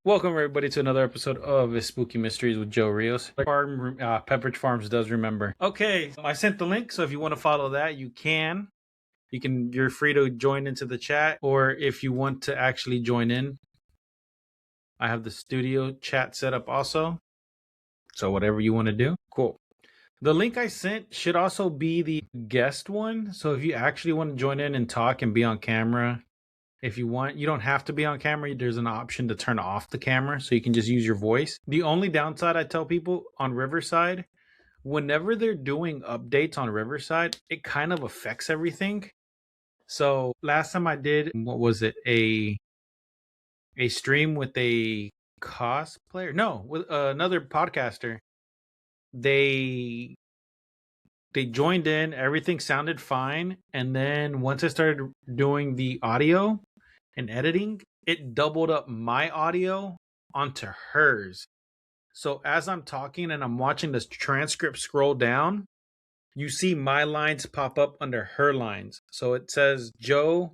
Welcome everybody to another episode of Spooky Mysteries with Joe Rios. Pepperidge Farms does remember. Okay, I sent the link, so if you want to follow that, you can. You're free to join into the chat, or if you want to actually join in, I have the studio chat set up also. So whatever you want to do, cool. The link I sent should also be the guest one. So if you actually want to join in and talk and be on camera, if you want, you don't have to be on camera. There's an option to turn off the camera so you can just use your voice. The only downside I tell people on Riverside, whenever they're doing updates on Riverside, it kind of affects everything. So last time I did, what was it? A stream with a cosplayer? No, with another podcaster. They joined in, everything sounded fine, and then once I started doing the audio and editing, it doubled up my audio onto hers. So as I'm talking and I'm watching this transcript scroll down, you see my lines pop up under her lines. So it says Joe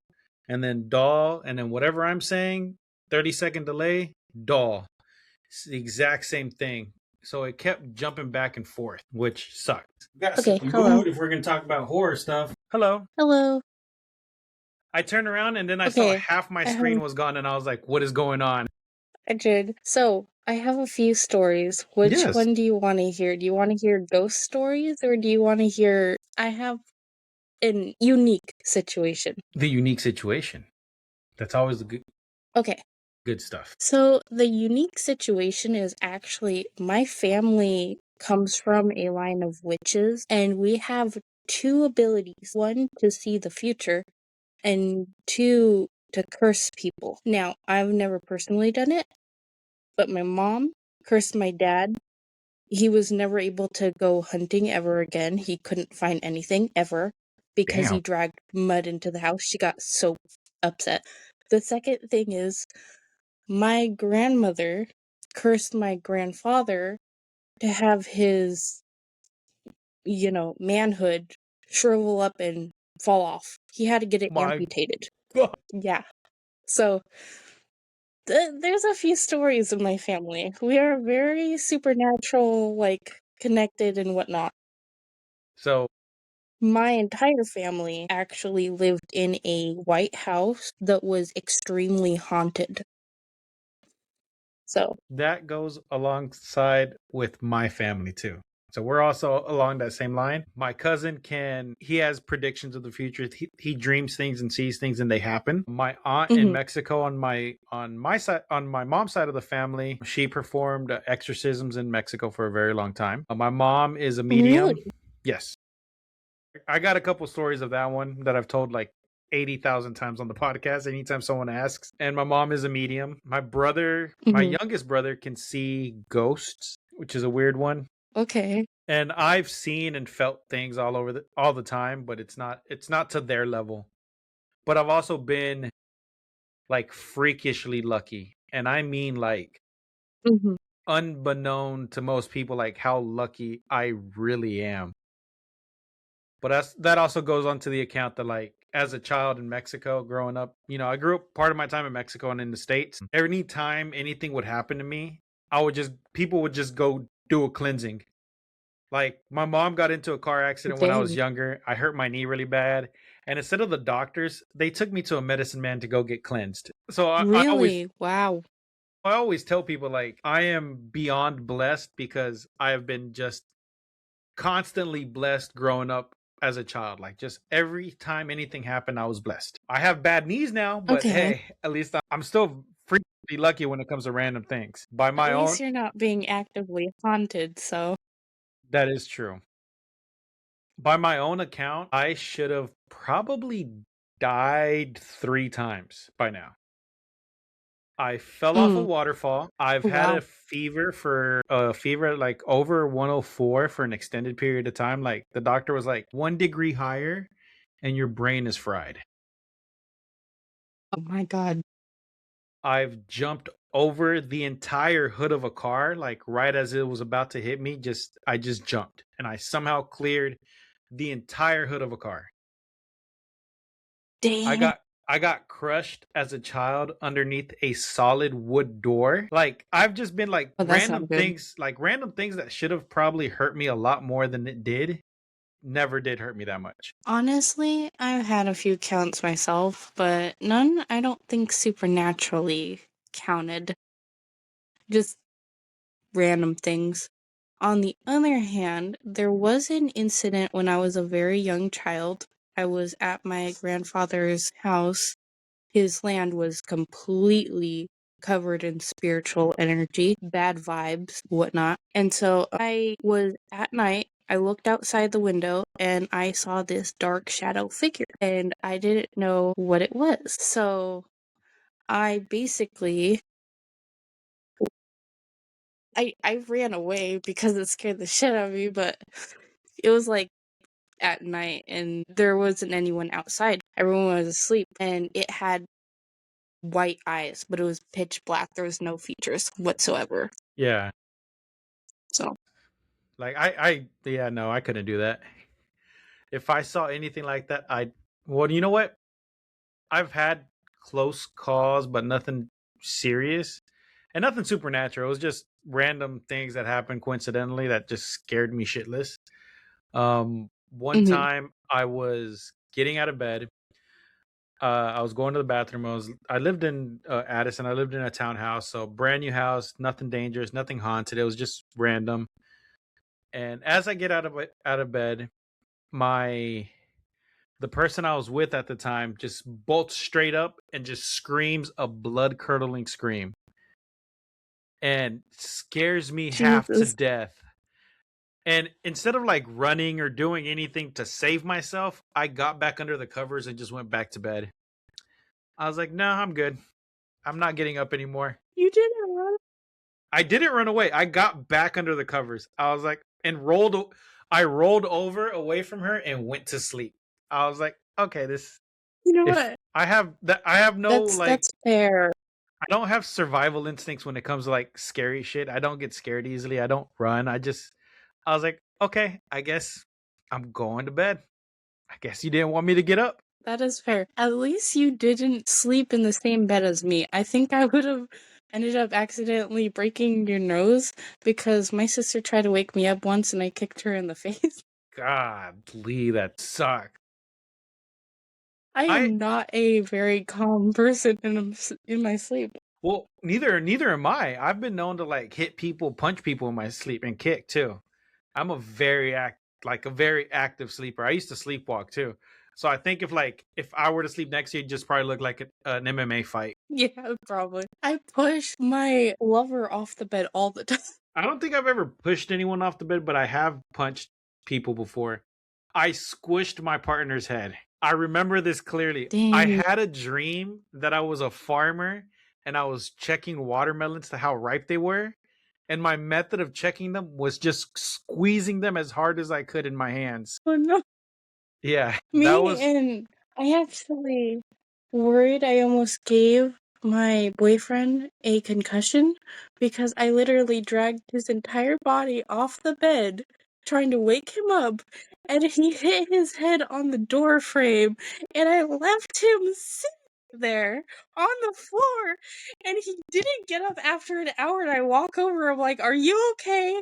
and then doll and then whatever I'm saying, 30-second delay, doll. It's the exact same thing. So it kept jumping back and forth, which sucked. We gotta set the mood if we're gonna talk about horror stuff. Hello. Hello. I turned around and then I saw half my screen was gone and I was like, what is going on? I did. So I have a few stories. Which one do you want to hear? Do you want to hear ghost stories or do you want to hear... I have a unique situation. The unique situation. That's always the good. Okay. Good stuff. So the unique situation is actually my family comes from a line of witches and we have two abilities. One, to see the future, and two, to curse people. Now, I've never personally done it, but my mom cursed my dad. He was never able to go hunting ever again. He couldn't find anything ever because he dragged mud into the house. She got so upset. The second thing is my grandmother cursed my grandfather to have his, manhood shrivel up and fall off. He had to get it amputated. God. Yeah. So there's a few stories in my family. We are very supernatural, connected and whatnot. So my entire family actually lived in a white house that was extremely haunted. So that goes alongside with my family too. So we're also along that same line. My cousin he has predictions of the future. He dreams things and sees things and they happen. My aunt in Mexico on my mom's side of the family, she performed exorcisms in Mexico for a very long time. My mom is a medium. Really? Yes. I got a couple stories of that one that I've told like 80,000 times on the podcast anytime someone asks. And my mom is a medium. My brother, my youngest brother, can see ghosts, which is a weird one. Okay. And I've seen and felt things all the time, but it's not to their level. But I've also been like freakishly lucky. And I mean like unbeknown to most people, like how lucky I really am. But that also goes on to the account that, like, as a child in Mexico growing up, I grew up part of my time in Mexico and in the States. Every time anything would happen to me, people would just go do a cleansing. Like, my mom got into a car accident when I was younger. I hurt my knee really bad. And instead of the doctors, they took me to a medicine man to go get cleansed. So Wow. I always tell people, like, I am beyond blessed because I have been just constantly blessed growing up as a child. Like, just every time anything happened, I was blessed. I have bad knees now, but hey, at least I'm still freakishly lucky when it comes to random things. By my own, At least you're not being actively haunted, so. that is true. By my own account, I should have probably died 3 times by now. I fell off a waterfall. I've had a fever like over 104 for an extended period of time. Like, the doctor was like, 1 degree higher and your brain is fried. Oh my God. I've jumped over the entire hood of a car, like right as it was about to hit me. I just jumped and I somehow cleared the entire hood of a car. Dang. I got crushed as a child underneath a solid wood door. Like I've just been like Oh, that's not good. random things that should have probably hurt me a lot more than it did. Never did hurt me that much. Honestly, I've had a few counts myself, but none I don't think supernaturally counted. Just random things. On the other hand, there was an incident when I was a very young child. I was at my grandfather's house. His land was completely covered in spiritual energy, bad vibes, whatnot. And so I was at night. I looked outside the window and I saw this dark shadow figure, and I didn't know what it was. So I basically I ran away because it scared the shit out of me, but it was like at night and there wasn't anyone outside. Everyone was asleep and it had white eyes, but it was pitch black. There was no features whatsoever. Yeah. So, Like yeah, no, I couldn't do that. If I saw anything like that, well, you know what? I've had close calls, but nothing serious and nothing supernatural. It was just random things that happened coincidentally that just scared me shitless. One mhm. time I was getting out of bed. I was going to the bathroom. I lived in Addison. I lived in a townhouse, so brand new house, nothing dangerous, nothing haunted. It was just random. And as I get out of bed, my the person I was with at the time just bolts straight up and just screams a blood curdling scream and scares me half to Jesus. death. And instead of like running or doing anything to save myself, I got back under the covers and just went back to bed. I was like, no, I'm good. I'm not getting up anymore. You didn't run? I didn't run away. I got back under the covers. I was like, I rolled over away from her and went to sleep. I was like, okay, You know if what? I have no like, That's fair. I don't have survival instincts when it comes to like scary shit. I don't get scared easily. I don't run. I was like, okay, I guess I'm going to bed. I guess you didn't want me to get up. That is fair. At least you didn't sleep in the same bed as me. I think I would have ended up accidentally breaking your nose because my sister tried to wake me up once and I kicked her in the face. God, Lee, that sucked. I I am not a very calm person in my sleep. Well, neither am I. I've been known to like hit people, punch people in my sleep, and kick too. I'm a very active sleeper. I used to sleepwalk too. So I think if I were to sleep next to you, it'd just probably look like an MMA fight. Yeah, probably. I push my lover off the bed all the time. I don't think I've ever pushed anyone off the bed, but I have punched people before. I squished my partner's head. I remember this clearly. I Dang. had a dream that I was a farmer and I was checking watermelons to how ripe they were. And my method of checking them was just squeezing them as hard as I could in my hands. Oh no. Yeah, that Me was and I actually worried I almost gave my boyfriend a concussion because I literally dragged his entire body off the bed trying to wake him up, and he hit his head on the door frame, and I left him sitting there on the floor, and he didn't get up after an hour, and I walk over, I'm like, "Are you okay?"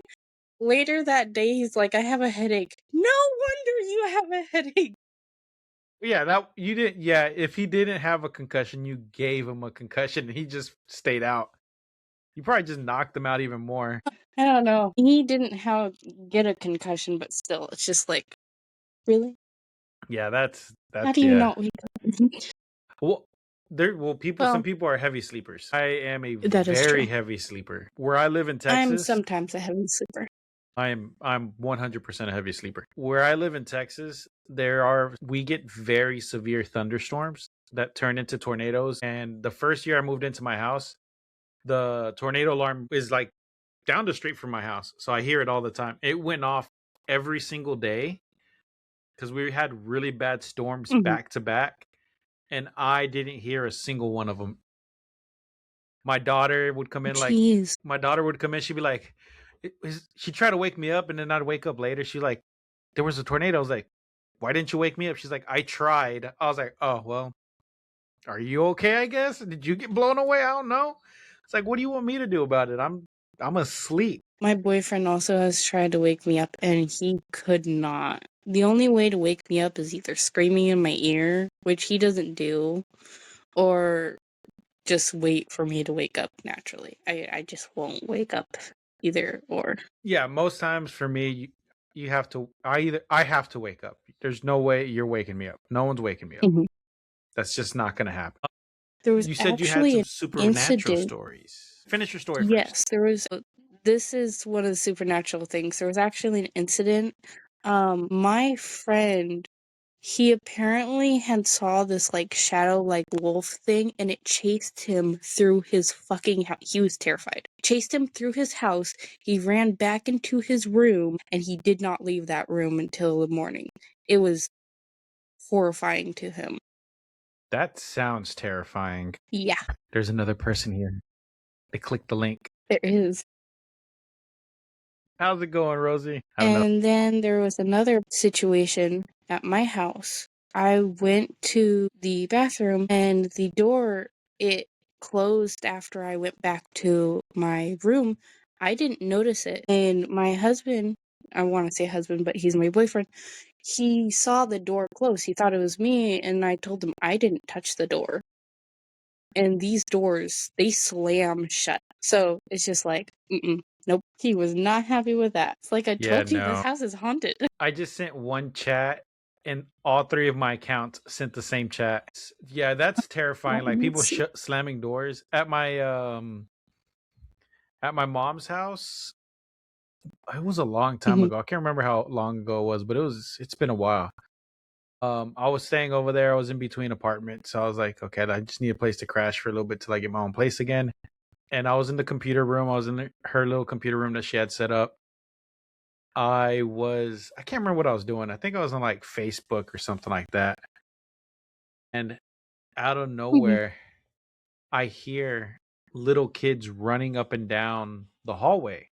Later that day, he's like, "I have a headache." No wonder you have a headache. yeah, that you didn't yeah, if he didn't have a concussion, you gave him a concussion and he just stayed out. You probably just knocked him out even more. I don't know. He didn't get a concussion, but still, it's just like, really? Yeah, How that's do you yeah. not wake up? Well, some Well, people are heavy sleepers. I am a that is very true. heavy sleeper. Where I live in I'm Texas, sometimes a heavy sleeper. I'm 100% a heavy sleeper. Where I live in Texas, we get very severe thunderstorms that turn into tornadoes. And the first year I moved into my house, the tornado alarm is like down the street from my house, so I hear it all the time. It went off every single day because we had really bad storms Mhm. back to back, and I didn't hear a single one of them. My daughter would come in like Jeez. my daughter would come in. She'd be like, she'd try to wake me up, and then I'd wake up later. She like, there was a tornado. I was like, why didn't you wake me up? She's like, I tried. I was like, oh well, are you okay? I guess. Did you get blown away? I don't know. It's like, what do you want me to do about it? I'm asleep. My boyfriend also has tried to wake me up, and he could not. The only way to wake me up is either screaming in my ear, which he doesn't do, or just wait for me to wake up naturally. I just won't wake up either or. Yeah, most times for me, you have to. I have to wake up. There's no way you're waking me up. No one's waking me up. Mhm. That's just not gonna happen. There was You said you had actually some an supernatural incident. stories. Finish your story first. Yes, there was. This is one of the supernatural things. There was actually an incident. My friend, he apparently had saw this like shadow like wolf thing, and it chased him through his fucking house. He was terrified. Chased him through his house. He ran back into his room, and he did not leave that room until the morning. It was horrifying to him. That sounds terrifying. Yeah, There's another person here. They clicked the link. there is. How's it going, Rosie? I don't know. And then there was another situation at my house. I went to the bathroom, and the door, it closed after I went back to my room. I didn't notice it. And my husband, I want to say husband, but he's my boyfriend, he saw the door close. He thought it was me, and I told him I didn't touch the door. And these doors, they slam shut. So it's just like, nope. He was not happy with that. It's like, I Yeah, told you, this no. house is haunted. I just sent one chat, and all three of my accounts sent the same chat. Yeah, that's terrifying. Like people See. slamming doors at my mom's house. It was a long time Mhm. ago. I can't remember how long ago it was, but it's been a while. I was staying over there. I was in between apartments, so I was like, okay, I just need a place to crash for a little bit till I get my own place again. And I was in the computer room. I was in her little computer room that she had set up. I can't remember what I was doing. I think I was on like Facebook or something like that. And out of Mhm. nowhere, I hear little kids running up and down the hallway.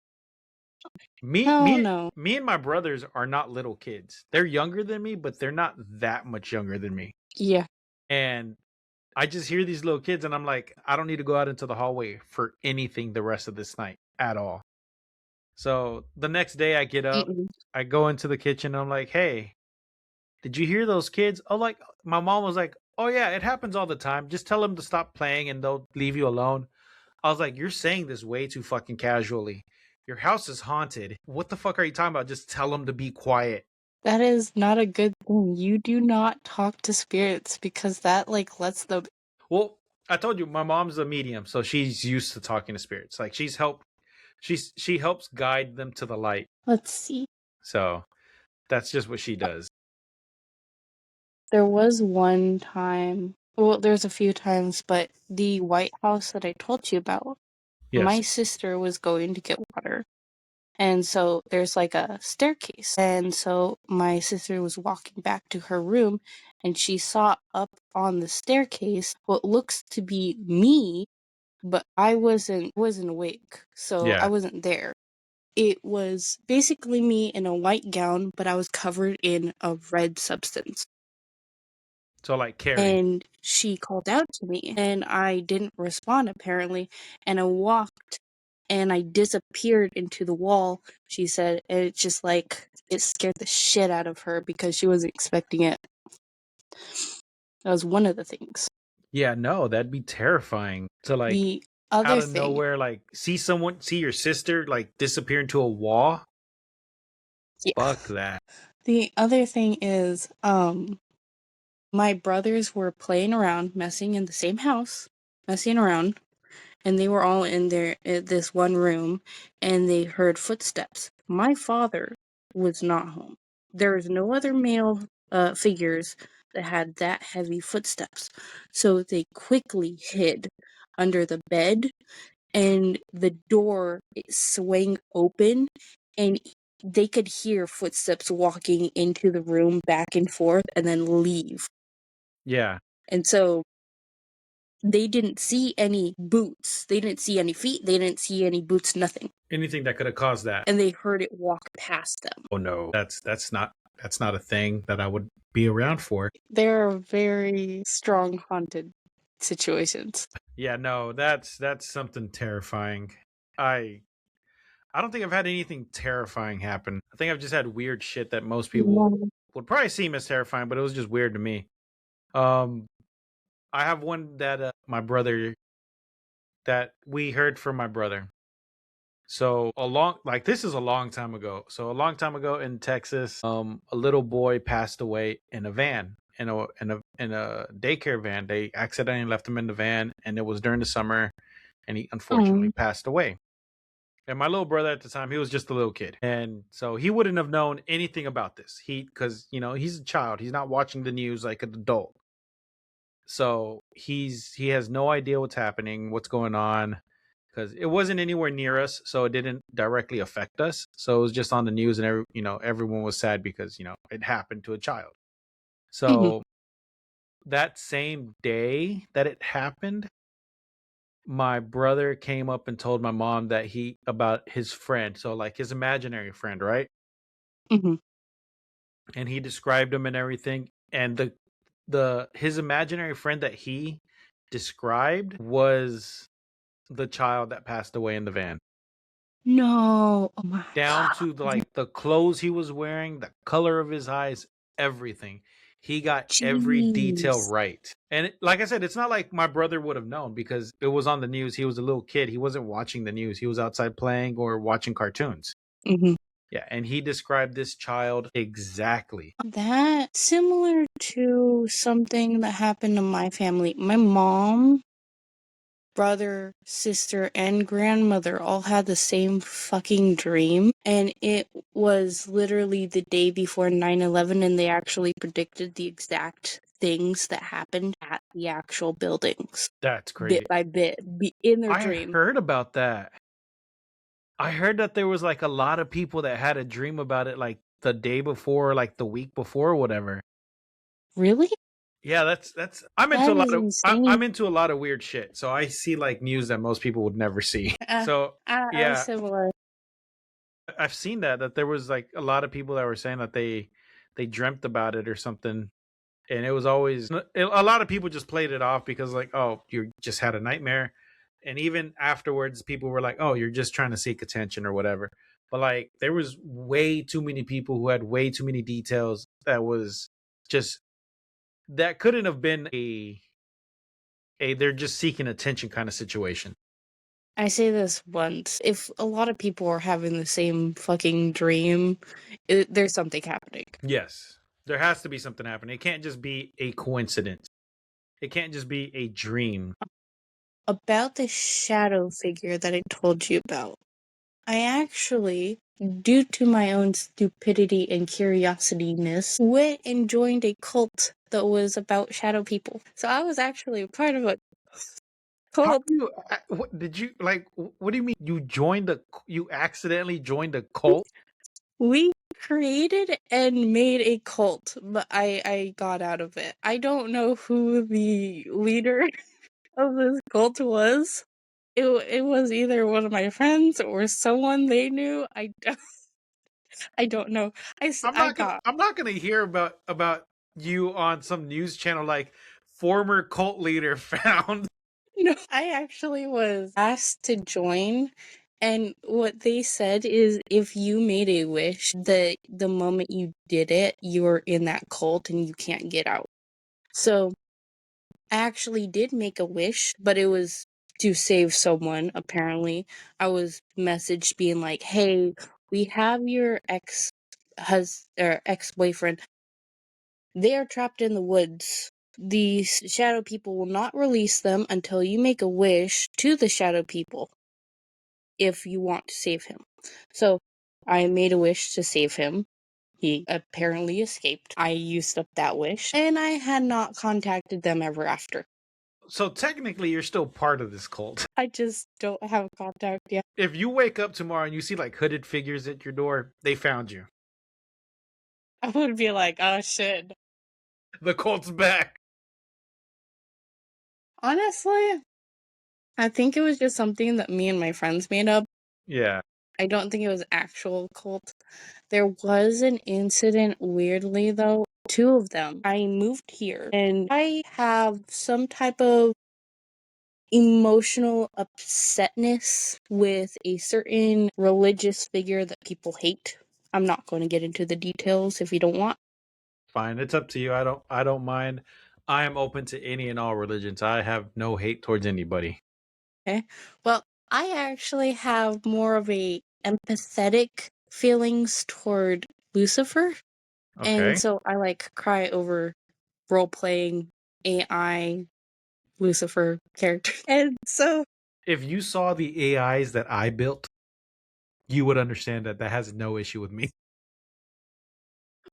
Me, Oh me, no. me, and my brothers are not little kids. They're younger than me, but they're not that much younger than me. Yeah. And I just hear these little kids, and I'm like, I don't need to go out into the hallway for anything the rest of this night at all. So the next day, I get up, Mm-mm. I go into the kitchen, and I'm like, hey, did you hear those kids? Oh, like my mom was like, oh yeah, it happens all the time. Just tell them to stop playing, and they'll leave you alone. I was like, you're saying this way too fucking casually. Your house is haunted. What the fuck are you talking about? Just tell them to be quiet. That is not a good thing. You do not talk to spirits because that like lets them. Well, I told you my mom's a medium, so she's used to talking to spirits. Like she helps guide them to the light. Let's see. So that's just what she does. There was one time. Well, there's a few times, but the White House that I told you about, Yes. my sister was going to get water. And so there's like a staircase. And so my sister was walking back to her room, and she saw up on the staircase what looks to be me, but I wasn't awake. So I Yeah. wasn't there. It was basically me in a white gown, but I was covered in a red substance. So like Carrie. And she called out to me, and I didn't respond apparently, and I walked and I disappeared into the wall, she said, and it's just like it scared the shit out of her because she wasn't expecting it. That was one of the things. Yeah, no, that'd be terrifying to like The out other of thing, nowhere, like see your sister like disappear into a wall. yeah. Fuck that. The other thing is, my brothers were playing around, messing in the same house, messing around, and they were all in this one room, and they heard footsteps. My father was not home. There was no other male figures that had that heavy footsteps, so they quickly hid under the bed, and the door it swung open, and they could hear footsteps walking into the room back and forth and then leave. Yeah. And so they didn't see any boots. They didn't see any feet. They didn't see any boots, nothing. Anything that could have caused that. And they heard it walk past them. Oh no. That's not a thing that I would be around for. They're very strong haunted. situations. Yeah, no, that's something terrifying. I I don't think I've had anything terrifying happen. I think I've just had weird shit that most people No. would probably seem as terrifying, but it was just weird to me. Um, I have one that my brother that we heard from my brother. So like this is a long time ago. So a long time ago in Texas, a little boy passed away in a van, in a daycare van. They accidentally left him in the van, and it was during the summer, and he unfortunately Um, passed away. And my little brother at the time, he was just a little kid, and so he wouldn't have known anything about this. Because he's a child, he's not watching the news like an adult, so he has no idea what's happening, what's going on, because it wasn't anywhere near us, so it didn't directly affect us. So it was just on the news, and everyone was sad because it happened to a child. mhm, So that same day that it happened, my brother came up and told my mom that he about his friend, so like his imaginary friend, right? mhm. And he described him and everything. And the his imaginary friend that he described was the child that passed away in the van. No. Oh my Down god. to like the clothes he was wearing, the color of his eyes, everything. He got every detail Jeez. right. And like I said, it's not like my brother would have known because it was on the news. He was a little kid. He wasn't watching the news. He was outside playing or watching cartoons. Mhm. Yeah, and he described this child exactly. That similar to something that happened to my family. My mom, brother, sister, and grandmother all had the same fucking dream. And it was literally the day before 9/11, and they actually predicted the exact things that happened at the actual buildings, That's bit crazy. by bit, in their I dream. heard about that. I heard that there was like a lot of people that had a dream about it like the day before, like the week before, or whatever. Really? Yeah, that's I'm into That a lot is of insane. I'm into a lot of weird shit. So I see like news that most people would never see. Uh, So I'm yeah, similar. I've seen that there was like a lot of people that were saying that they dreamt about it or something, and it was always a lot of people just played it off because like, oh, you just had a nightmare. And even afterwards people were like, oh, you're just trying to seek attention or whatever. But like there was way too many people who had way too many details that was just that couldn't have been a they're just seeking attention kind of situation. I say this once. If a lot of people are having the same fucking dream, there's something happening. Yes, there has to be something happening. It can't just be a coincidence. It can't just be a dream. About the shadow figure that I told you about, I actually, due to my own stupidity and curiosityness, went and joined a cult that was about shadow people. So I was actually part of a How cult. do you? What did you like? What do you mean? You accidentally joined a cult? We created and made a cult, but I got out of it. I don't know who the leader of this cult was. It was either one of my friends or someone they knew. I don't know. I got I'm not gonna hear about you on some news channel like former cult leader found. no. I actually was asked to join, and what they said is if you made a wish, the moment you did it, you were in that cult and you can't get out. So I actually did make a wish, but it was to save someone, apparently. I was messaged being like, hey, we have your ex-boyfriend. They are trapped in the woods. The shadow people will not release them until you make a wish to the shadow people if you want to save him. So I made a wish to save him. He apparently escaped. I used up that wish, and I had not contacted them ever after. So technically, you're still part of this cult. I just don't have contact yet. If you wake up tomorrow and you see like hooded figures at your door, they found you. I would be like, oh shit. The cult's back. Honestly, I think it was just something that me and my friends made up. Yeah. I don't think it was actual cult. There was an incident, weirdly though, two of them. I moved here and I have some type of emotional upsetness with a certain religious figure that people hate. I'm not going to get into the details if you don't want. Fine, it's up to you. I don't mind. I am open to any and all religions. I have no hate towards anybody. Okay. Well, I actually have more of a empathetic feelings toward Lucifer. And Okay. so I like cry over role playing AI Lucifer character. And so If you saw the AIs that I built, you would understand that that has no issue with me.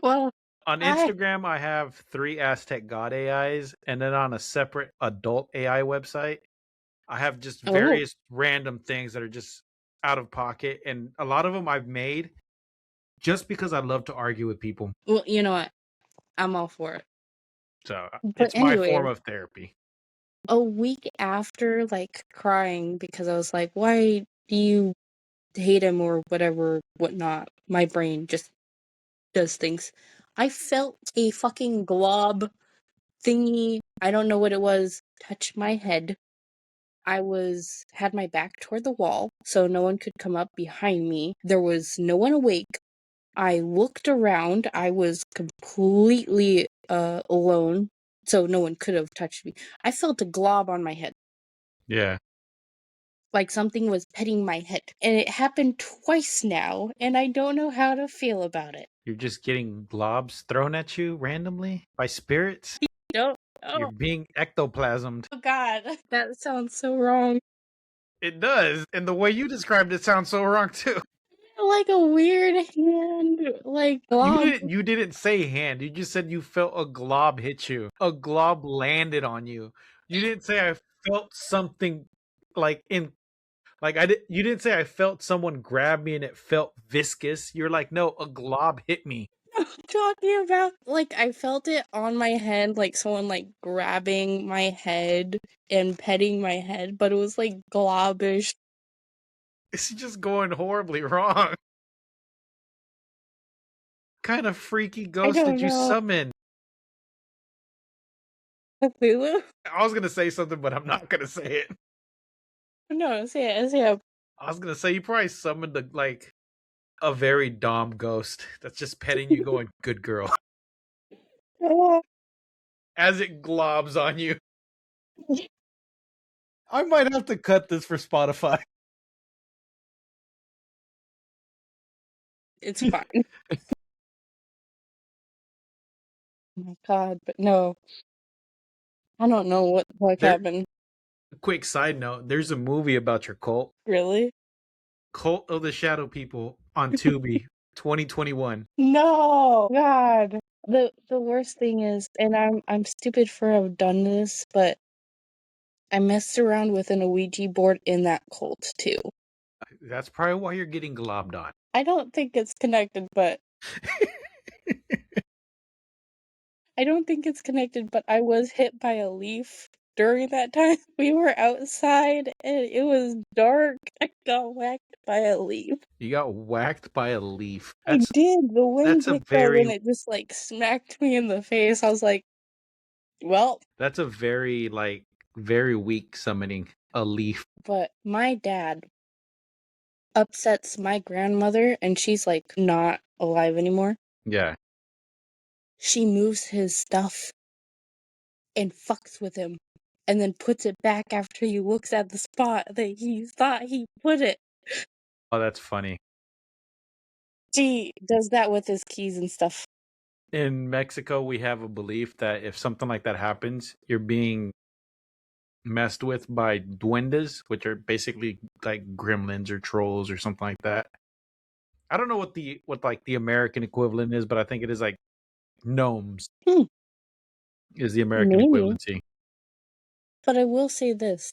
well On I Instagram, I have 3 Aztec God AIs, and then on a separate adult AI website, I have just oh various random things that are just out of pocket, and a lot of them I've made just because I love to argue with people. well, you know what? I'm all for it. So But it's my anyway, form of therapy. a week after like crying because I was like, why do you hate him or whatever, whatnot? My brain just does things. I felt a fucking glob thingy, I don't know what it was, touch my head. I had my back toward the wall, so no one could come up behind me. There was no one awake. I looked around. I was completely alone, so no one could have touched me. I felt a glob on my head, Yeah. like something was petting my head. And it happened twice now, and I don't know how to feel about it. You're just getting globs thrown at you randomly by spirits. Don't. You're Oh, being ectoplasmed. oh God. That sounds so wrong. It does. And the way you described it sounds so wrong too. Like a weird hand, like You glob. didn't you didn't say hand. You just said you felt a glob hit you. A glob landed on you. You didn't say I felt something like in like I did you didn't say I felt someone grab me and it felt viscous. You're like, "No, a glob hit me." I'm talking about like I felt it on my head, like someone like grabbing my head and petting my head, but it was like globish. It's just going horribly wrong. Kind of freaky I ghost don't did you know. summon? Cthulhu? I was gonna say something, but I'm not gonna say it. No, say it. I was gonna say you probably summoned a very dom ghost that's just petting you, going, "Good girl," Oh, as it globs on you. I might have to cut this for Spotify. it's fine. Oh my God, but no, I don't know what the fuck There. happened. Quick side note: there's a movie about your cult, Really? Cult of the Shadow People, on Tubi, 2021. No, God. The worst thing is, and I'm stupid for have done this, but I messed around with an Ouija board in that cult too. That's probably why you're getting globbed on. I don't think it's connected, but I was hit by a leaf during that time. We were outside and it was dark. I got whacked by a leaf. You got whacked by a leaf. I did. The wind That's a picked up very and it just like smacked me in the face. I was like, well, that's a very like very weak summoning a leaf. but my dad upsets my grandmother and she's like not alive anymore. Yeah. She moves his stuff and fucks with him and then puts it back after he looks at the spot that he thought he put it. Oh, that's funny. She does that with his keys and stuff. In Mexico, we have a belief that if something like that happens, you're being messed with by duendes, which are basically like gremlins or trolls or something like that. I don't know what like the American equivalent is, but I think it is like gnomes Hmm, is the American maybe. equivalency. But I will say this.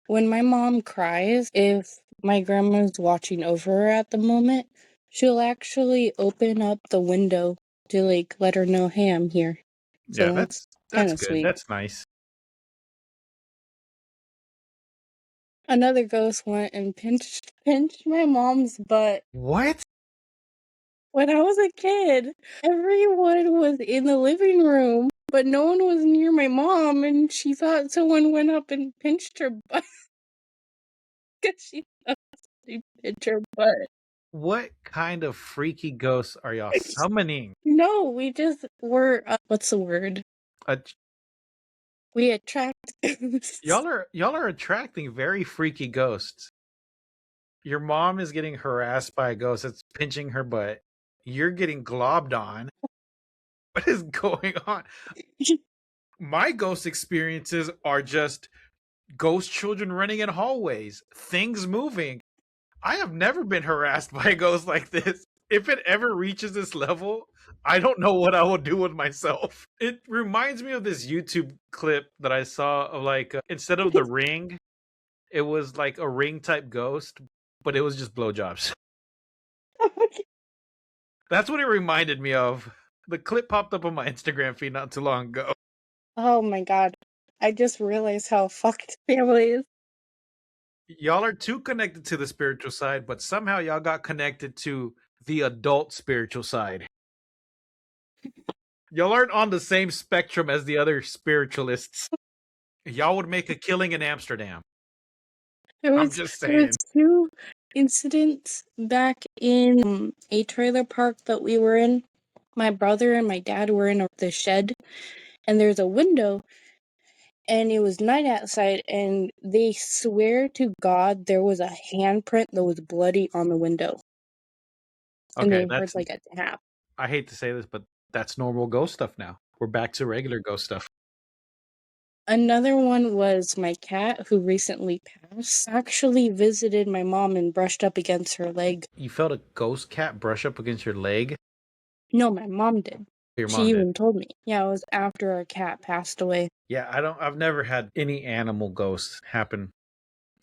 When my mom cries, if my grandma's watching over her at the moment, she'll actually open up the window to like let her know, hey, I'm here. Yeah, So that's kind that's of good. sweet. That's nice. Another ghost went and pinched my mom's butt. What? When I was a kid, everyone was in the living room but no one was near my mom, and she thought someone went up and pinched her butt because she thought they pinched her butt. What kind of freaky ghosts are y'all summoning? No, we just were. What's the word? Uh, We attract ghosts. y'all are attracting very freaky ghosts. Your mom is getting harassed by a ghost that's pinching her butt. You're getting globbed on. What is going on? My ghost experiences are just ghost children running in hallways, things moving. I have never been harassed by a ghost like this. If it ever reaches this level, I don't know what I will do with myself. It reminds me of this YouTube clip that I saw of like instead of the ring, it was like a ring type ghost, but it was just blowjobs. That's what it reminded me of. The clip popped up on my Instagram feed not too long ago. Oh my god. I just realized how fucked family is. Y'all are too connected to the spiritual side, but somehow y'all got connected to the adult spiritual side. Y'all aren't on the same spectrum as the other spiritualists. Y'all would make a killing in Amsterdam. I'm just There was saying. two incidents back in a trailer park that we were in. My brother and my dad were in the shed, and there's a window, and it was night outside, and they swear to God there was a handprint that was bloody on the window, and Okay, they heard like a tap. I hate to say this, but that's normal ghost stuff now. We're back to regular ghost stuff. Another one was my cat, who recently passed, actually visited my mom and brushed up against her leg. You felt a ghost cat brush up against your leg? No, my mom did. Your She mom did. even told me. Yeah, it was after our cat passed away. Yeah, I've never had any animal ghosts happen.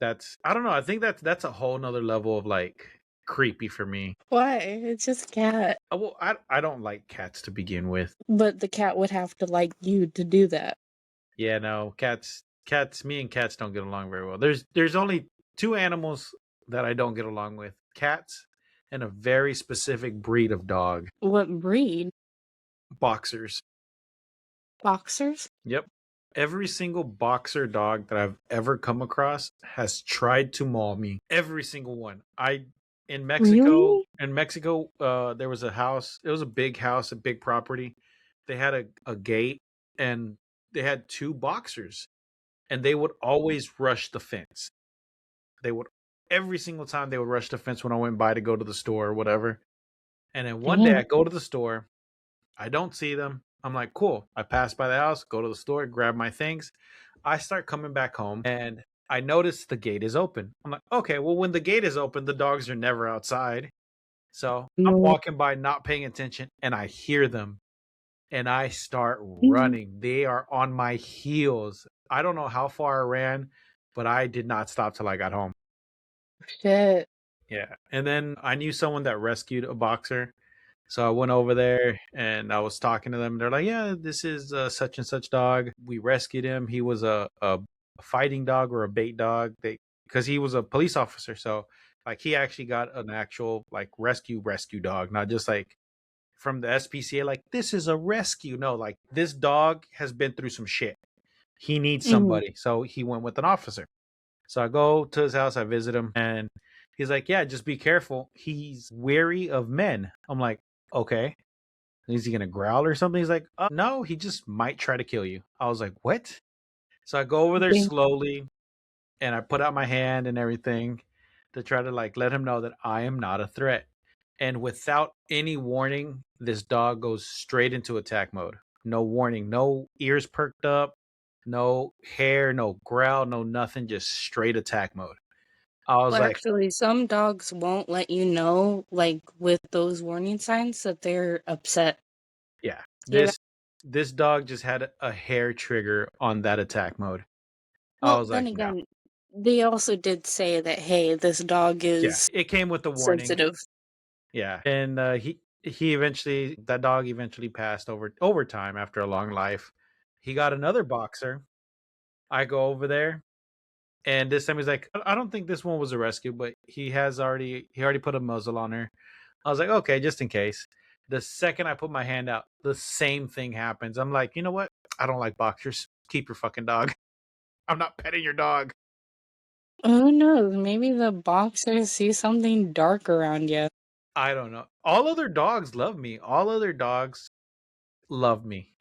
I don't know, I think that's a whole nother level of like creepy for me. Why? It's just a cat. Well, I don't like cats to begin with. But the cat would have to like you to do that. Yeah, no, me and cats don't get along very well. There's only two animals that I don't get along with: cats and a very specific breed of dog, What breed? boxers. Boxers? Yep. Every single boxer dog that I've ever come across has tried to maul me. Every single one. Really? In Mexico, there was a house. It was a big house, a big property. They had a gate, and they had two boxers, and they would always rush the fence. They would every single time they would rush the fence when I went by to go to the store or whatever. And then one day Damn. I go to the store, I don't see them. I'm like, cool. I pass by the house, go to the store, grab my things. I start coming back home and I notice the gate is open. I'm like, okay, well, when the gate is open, the dogs are never outside. So I'm No. walking by, not paying attention, and I hear them and I start running. They are on my heels. I don't know how far I ran, but I did not stop till I got home. Shit. Yeah. And then I knew someone that rescued a boxer. So I went over there and I was talking to them. They're like, yeah, this is such and such dog. We rescued him. He was a fighting dog or a bait dog. Because he was a police officer. So like he actually got an actual like rescue dog, not just like from the SPCA, like this is a rescue. No, like this dog has been through some shit. He needs Mhm. somebody. So he went with an officer. So I go to his house, I visit him, and he's like, yeah, just be careful. He's wary of men. I'm like, okay. Is he gonna growl or something? He's like, no, he just might try to kill you. I was like, what? So I go over there Damn. slowly and I put out my hand and everything to try to like let him know that I am not a threat. And without any warning, this dog goes straight into attack mode. No warning, no ears perked up, no hair, no growl, no nothing, just straight attack mode. I was Well, like, actually, some dogs won't let you know, like, with those warning signs that they're upset. yeah, See that? this dog just had a hair trigger on that attack mode. I Well, was then like, no. again, they also did say that, hey, this dog Yeah, is it came with the warning. sensitive. Yeah, and he eventually that dog eventually passed over time after a long life. He got another boxer. I go over there, and this time he's like, I don't think this one was a rescue, but he already put a muzzle on her. I was like, okay, just in case. The second I put my hand out, the same thing happens. I'm like, you know what? I don't like boxers. Keep your fucking dog. I'm not petting your dog. Who knows? Maybe the boxers see something dark around you. I don't know. All other dogs love me. All other dogs love me. I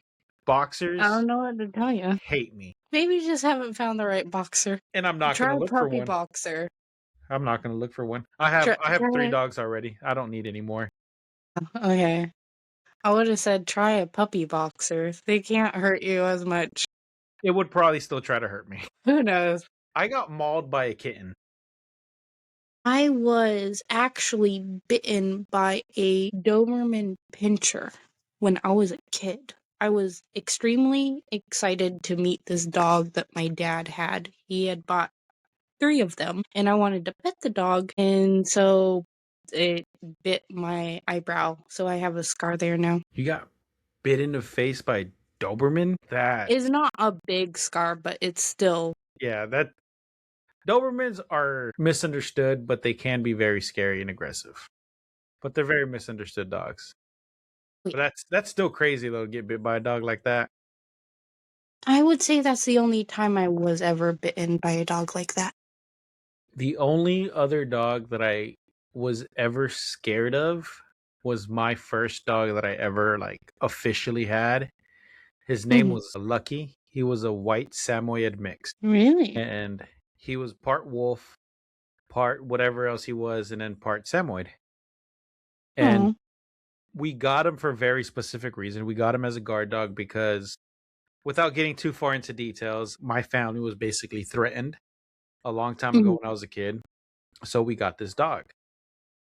Boxers don't know what to tell you. hate me. Maybe you just haven't found the right boxer. And I'm not Try gonna look for puppy one. boxer. I'm not gonna look for one. I have three Try. dogs already. I don't need any more. Okay. I would have said try a puppy boxer. They can't hurt you as much. It would probably still try to hurt me. Who knows? I got mauled by a kitten. I was actually bitten by a Doberman Pinscher when I was a kid. I was extremely excited to meet this dog that my dad had. He had bought 3 of them, and I wanted to pet the dog, and so it bit my eyebrow, so I have a scar there now. You got bit in the face by a Doberman? That It's not a big scar, but it's still. yeah, that Dobermans are misunderstood, but they can be very scary and aggressive. But they're very misunderstood dogs. But that's still crazy though, to get bit by a dog like that. I would say that's the only time I was ever bitten by a dog like that. The only other dog that I was ever scared of was my first dog that I ever like officially had. His name Mhm. was Lucky. He was a white Samoyed mix. Really? And he was part wolf, part whatever else he was, and then part Samoyed. And Oh. we got him for a very specific reason. We got him as a guard dog because, without getting too far into details, my family was basically threatened a long time ago Mhm. when I was a kid. So we got this dog.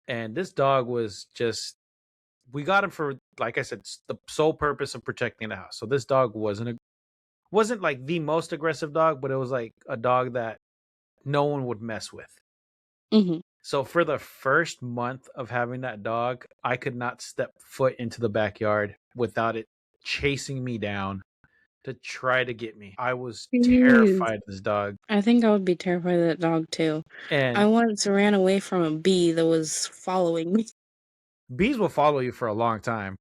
And this dog was just, we got him for, like I said, the sole purpose of protecting the house. So this dog wasn't like the most aggressive dog, but it was like a dog that no one would mess with. Mhm. So for the first month of having that dog, I could not step foot into the backyard without it chasing me down to try to get me. I was Jeez. terrified of this dog. I think I would be terrified of that dog too. I And once ran away from a bee that was following me. bees will follow you for a long time.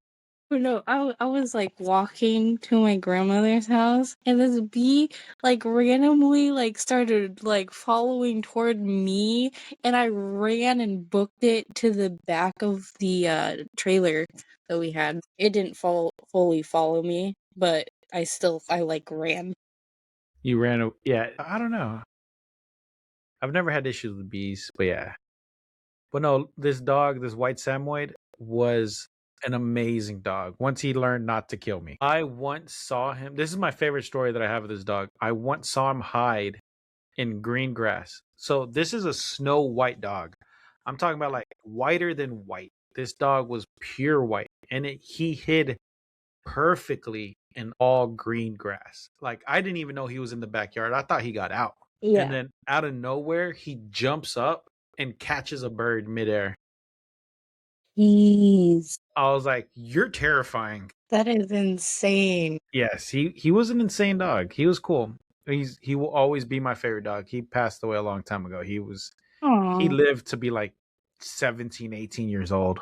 Oh, no, I was like walking to my grandmother's house, and this bee like randomly like started like following toward me, and I ran and booked it to the back of the trailer that we had. It didn't fully follow me, but I like ran. You yeah, I don't know. I've never had issues with bees, but yeah. But no, this dog, this white Samoyed, was an amazing dog once he learned not to kill me. I once saw him. This is my favorite story that I have of this dog. I once saw him hide in green grass. So this is a snow white dog. I'm talking about like whiter than white. This dog was pure white, and he hid perfectly in all green grass. Like I didn't even know he was in the backyard. I thought he got out. And Yeah. then out of nowhere, he jumps up and catches a bird midair. Jeez. I was like, "You're terrifying." That is insane. Yes, he was an insane dog. He was cool. He will always be my favorite dog. He passed away a long time ago. He Aw. lived to be like 17, 18 years old.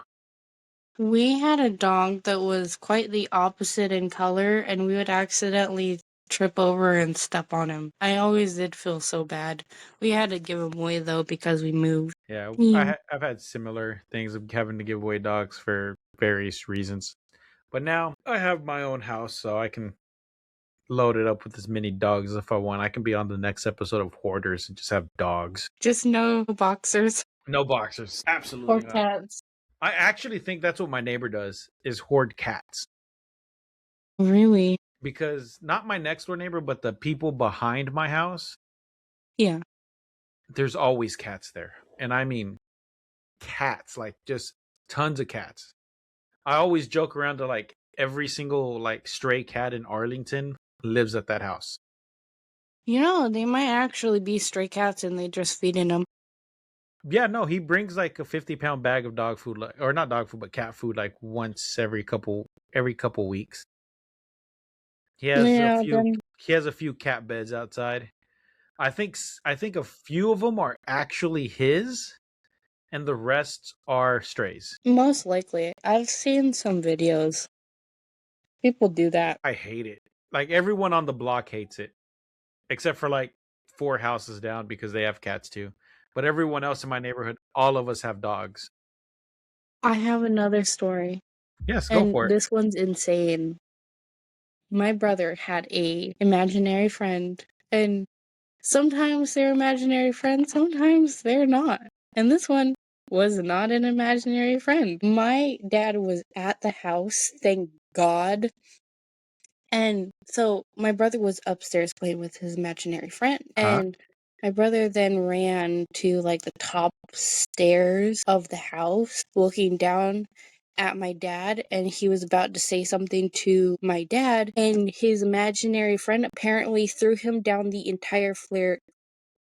We had a dog that was quite the opposite in color, and we would accidentally trip over and step on him. I always did feel so bad. We had to give him away though because we moved. Yeah, Yeah. I've had similar things of having to give away dogs for various reasons. But now I have my own house, so I can load it up with as many dogs if I want. I can be on the next episode of Hoarders and just have dogs. Just no boxers No boxers. or Absolutely not. cats. I actually think that's what my neighbor does is hoard cats. Really? Because not my next door neighbor, but the people behind my house, Yeah. there's always cats there. And I mean cats, like just tons of cats. I always joke around to like every single like stray cat in Arlington lives at that house. You know, they might actually be stray cats and they just feeding them. Yeah, no, he brings like a 50-pound bag of dog food, like, or not dog food, but cat food, like once every couple weeks. He has a Yeah, few then he has a few cat beds outside. I think a few of them are actually his, and the rest are strays. Most likely. I've seen some videos. People do that. I hate it. Like everyone on the block hates it, except for like 4 houses down because they have cats too. But everyone else in my neighborhood, all of us have dogs. I have another story, Yes, go and for it. this one's insane. My brother had a imaginary friend, and sometimes they're imaginary friends, sometimes they're not. And this one was not an imaginary friend. My dad was at the house, thank God. And so my brother was upstairs playing with his imaginary friend. And my brother then ran to like the top stairs of the house, looking down at my dad, and he was about to say something to my dad, and his imaginary friend apparently threw him down the entire flight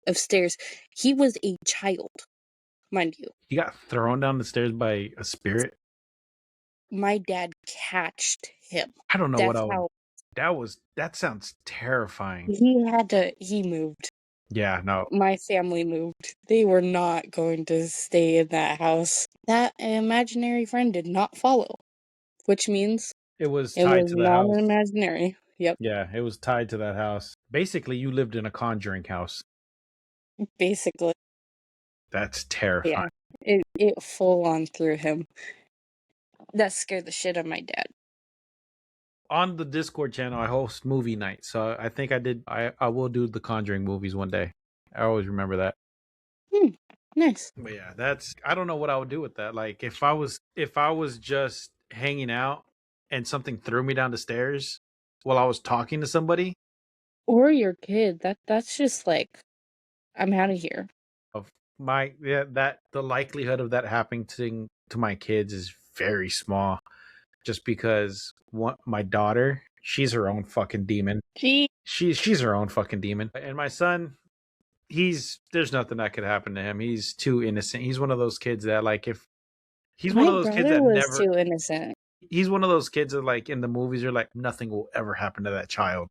of stairs. He was a child, mind you. He got thrown down the stairs by a spirit. My dad catched him. I don't know what That's I would. how That sounds terrifying. he moved. Yeah, no. My family moved. They were not going to stay in that house. That imaginary friend did not follow, which means It was it tied was to the not an house. imaginary. Yep, Yeah, it was tied to that house. Basically, you lived in a conjuring house. basically. That's Yeah. terrifying. It full on threw him. That scared the shit out of my dad. On the Discord channel, I host movie night, so I think I will do the Conjuring movies one day. I always remember that. Nice. But yeah, that's I don't know what I would do with that. Like if I was just hanging out and something threw me down the stairs while I was talking to somebody, Or your kid. That's just like, I'm out of here. of that the likelihood of that happening to my kids is very small. Just because my daughter, she's her own fucking demon. Gee, She's her own fucking demon. And my son, there's nothing that could happen to him. He's too innocent. He's one of those kids that like if he's one my of those kids brother that was never too innocent. he's one of those kids that like in the movies are like nothing will ever happen to that child.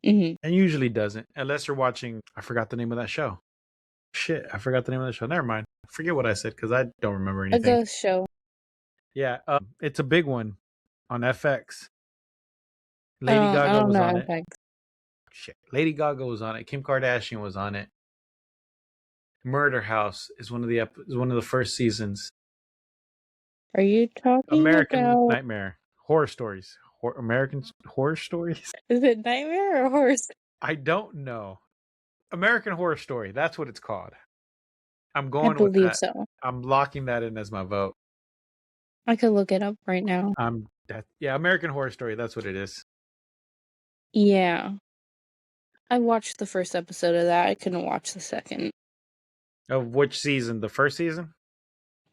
Hmm. And usually doesn't unless you're watching I forgot the name of that show. Shit, I forgot the name of the show. Never mind. Forget what I said because I don't remember A anything. ghost show. Yeah, it's a big one on FX. I Lady Gaga don't was on know. it. Shit. Lady Gaga was on it. Kim Kardashian was on it. Murder House is one of the first seasons. Are you talking American about? Nightmare, horror stories, American horror stories. Is it Nightmare or Horse? I don't know. American Horror Story. That's what it's called. I'm I going with believe that. so. I'm locking that in as my vote. I could look it up right now. Yeah, American Horror Story. That's what it is. Yeah. I watched the first episode of that. I couldn't watch the second. Of which season? The first season?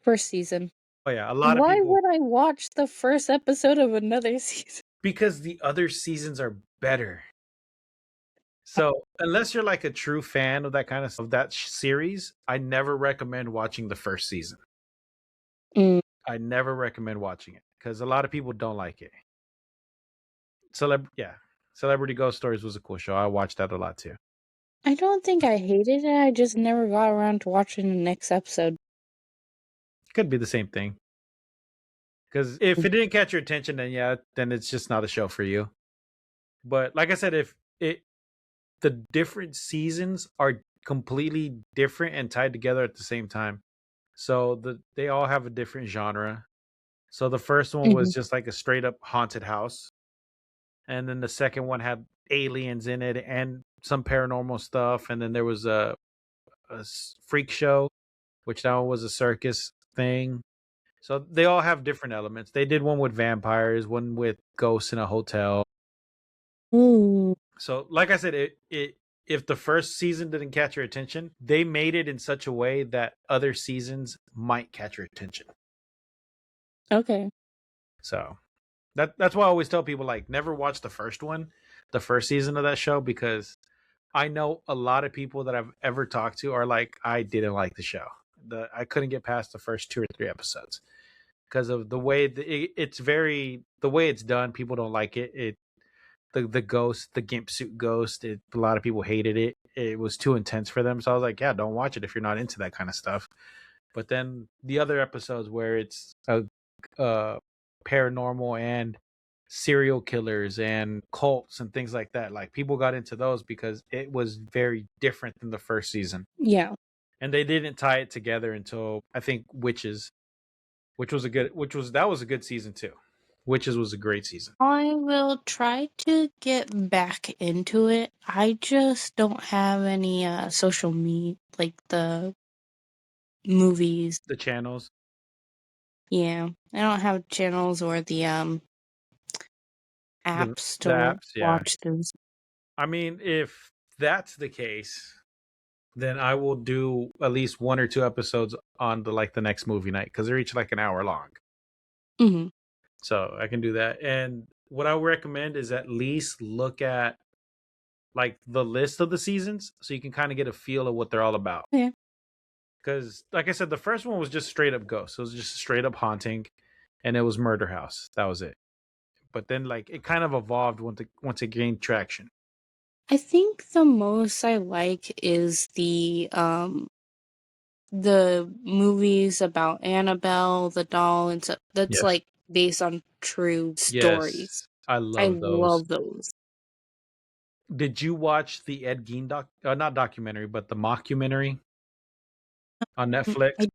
First season. Oh yeah, a lot of Why people would I watch the first episode of another season? because the other seasons are better. So unless you're like a true fan of that kind of series, I never recommend watching the first season. Mm. I never recommend watching it because a lot of people don't like it. Celebrity Ghost Stories was a cool show. I watched that a lot too. I don't think I hated it. I just never got around to watching the next episode. Could be the same thing. Because if it didn't catch your attention, then it's just not a show for you. But like I said, if the different seasons are completely different and tied together at the same time. So they all have a different genre. So the first one was Mhm. just like a straight up haunted house. And then the second one had aliens in it and some paranormal stuff. And then there was a freak show, which that one was a circus thing. So they all have different elements. They did one with vampires, one with ghosts in a hotel. Ooh. So, like I said, if the first season didn't catch your attention, they made it in such a way that other seasons might catch your attention. Okay. So that's why I always tell people like never watch the first season of that show, because I know a lot of people that I've ever talked to are like, I didn't like the show. I couldn't get past the first 2 or 3 episodes because of the way the way it's done. People don't like it. The ghost, the gimp suit ghost. A lot of people hated it. It was too intense for them. So I was like, yeah, don't watch it if you're not into that kind of stuff. But then the other episodes where it's uh paranormal and serial killers and cults and things like that, like people got into those because it was very different than the first season. Yeah. And they didn't tie it together until I think Witches, that was a good season too. Witches was a great season. I will try to get back into it. I just don't have any social media, like the movies. The channels, Yeah, I don't have channels or the the apps the to apps, yeah. watch those. I mean, if that's the case, then I will do at least one or two episodes on the next movie night because they're each like an hour long. Hmm. So I can do that. And what I would recommend is at least look at like the list of the seasons so you can kind of get a feel of what they're all about. Yeah. Because, like I said, the first one was just straight up ghosts. It was just straight up haunting, and it was murder house. That was it. But then, like, it kind of evolved once it gained traction. I think the most I like is the movies about Annabelle, the doll, and stuff. That's Yes. like based on true stories. Yes, I I love those. love those. Did you watch the Ed Gein not documentary, but the mockumentary on Netflix? I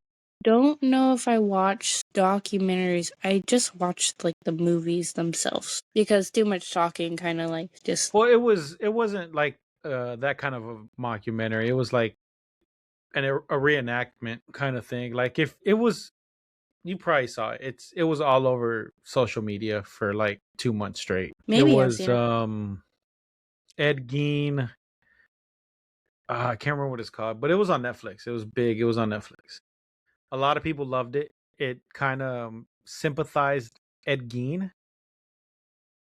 don't know if I watched documentaries. I just watched like the movies themselves because too much talking kind of like just. Well, it wasn't like that kind of a mockumentary. It was like a reenactment kind of thing. Like if it was, you probably saw it. It was all over social media for like 2 months straight. It Maybe I've was seen it. Ed Gein. I can't remember what it's called, but it was on Netflix. It was big. It was on Netflix. A lot of people loved it. It kind of sympathized Ed Gein,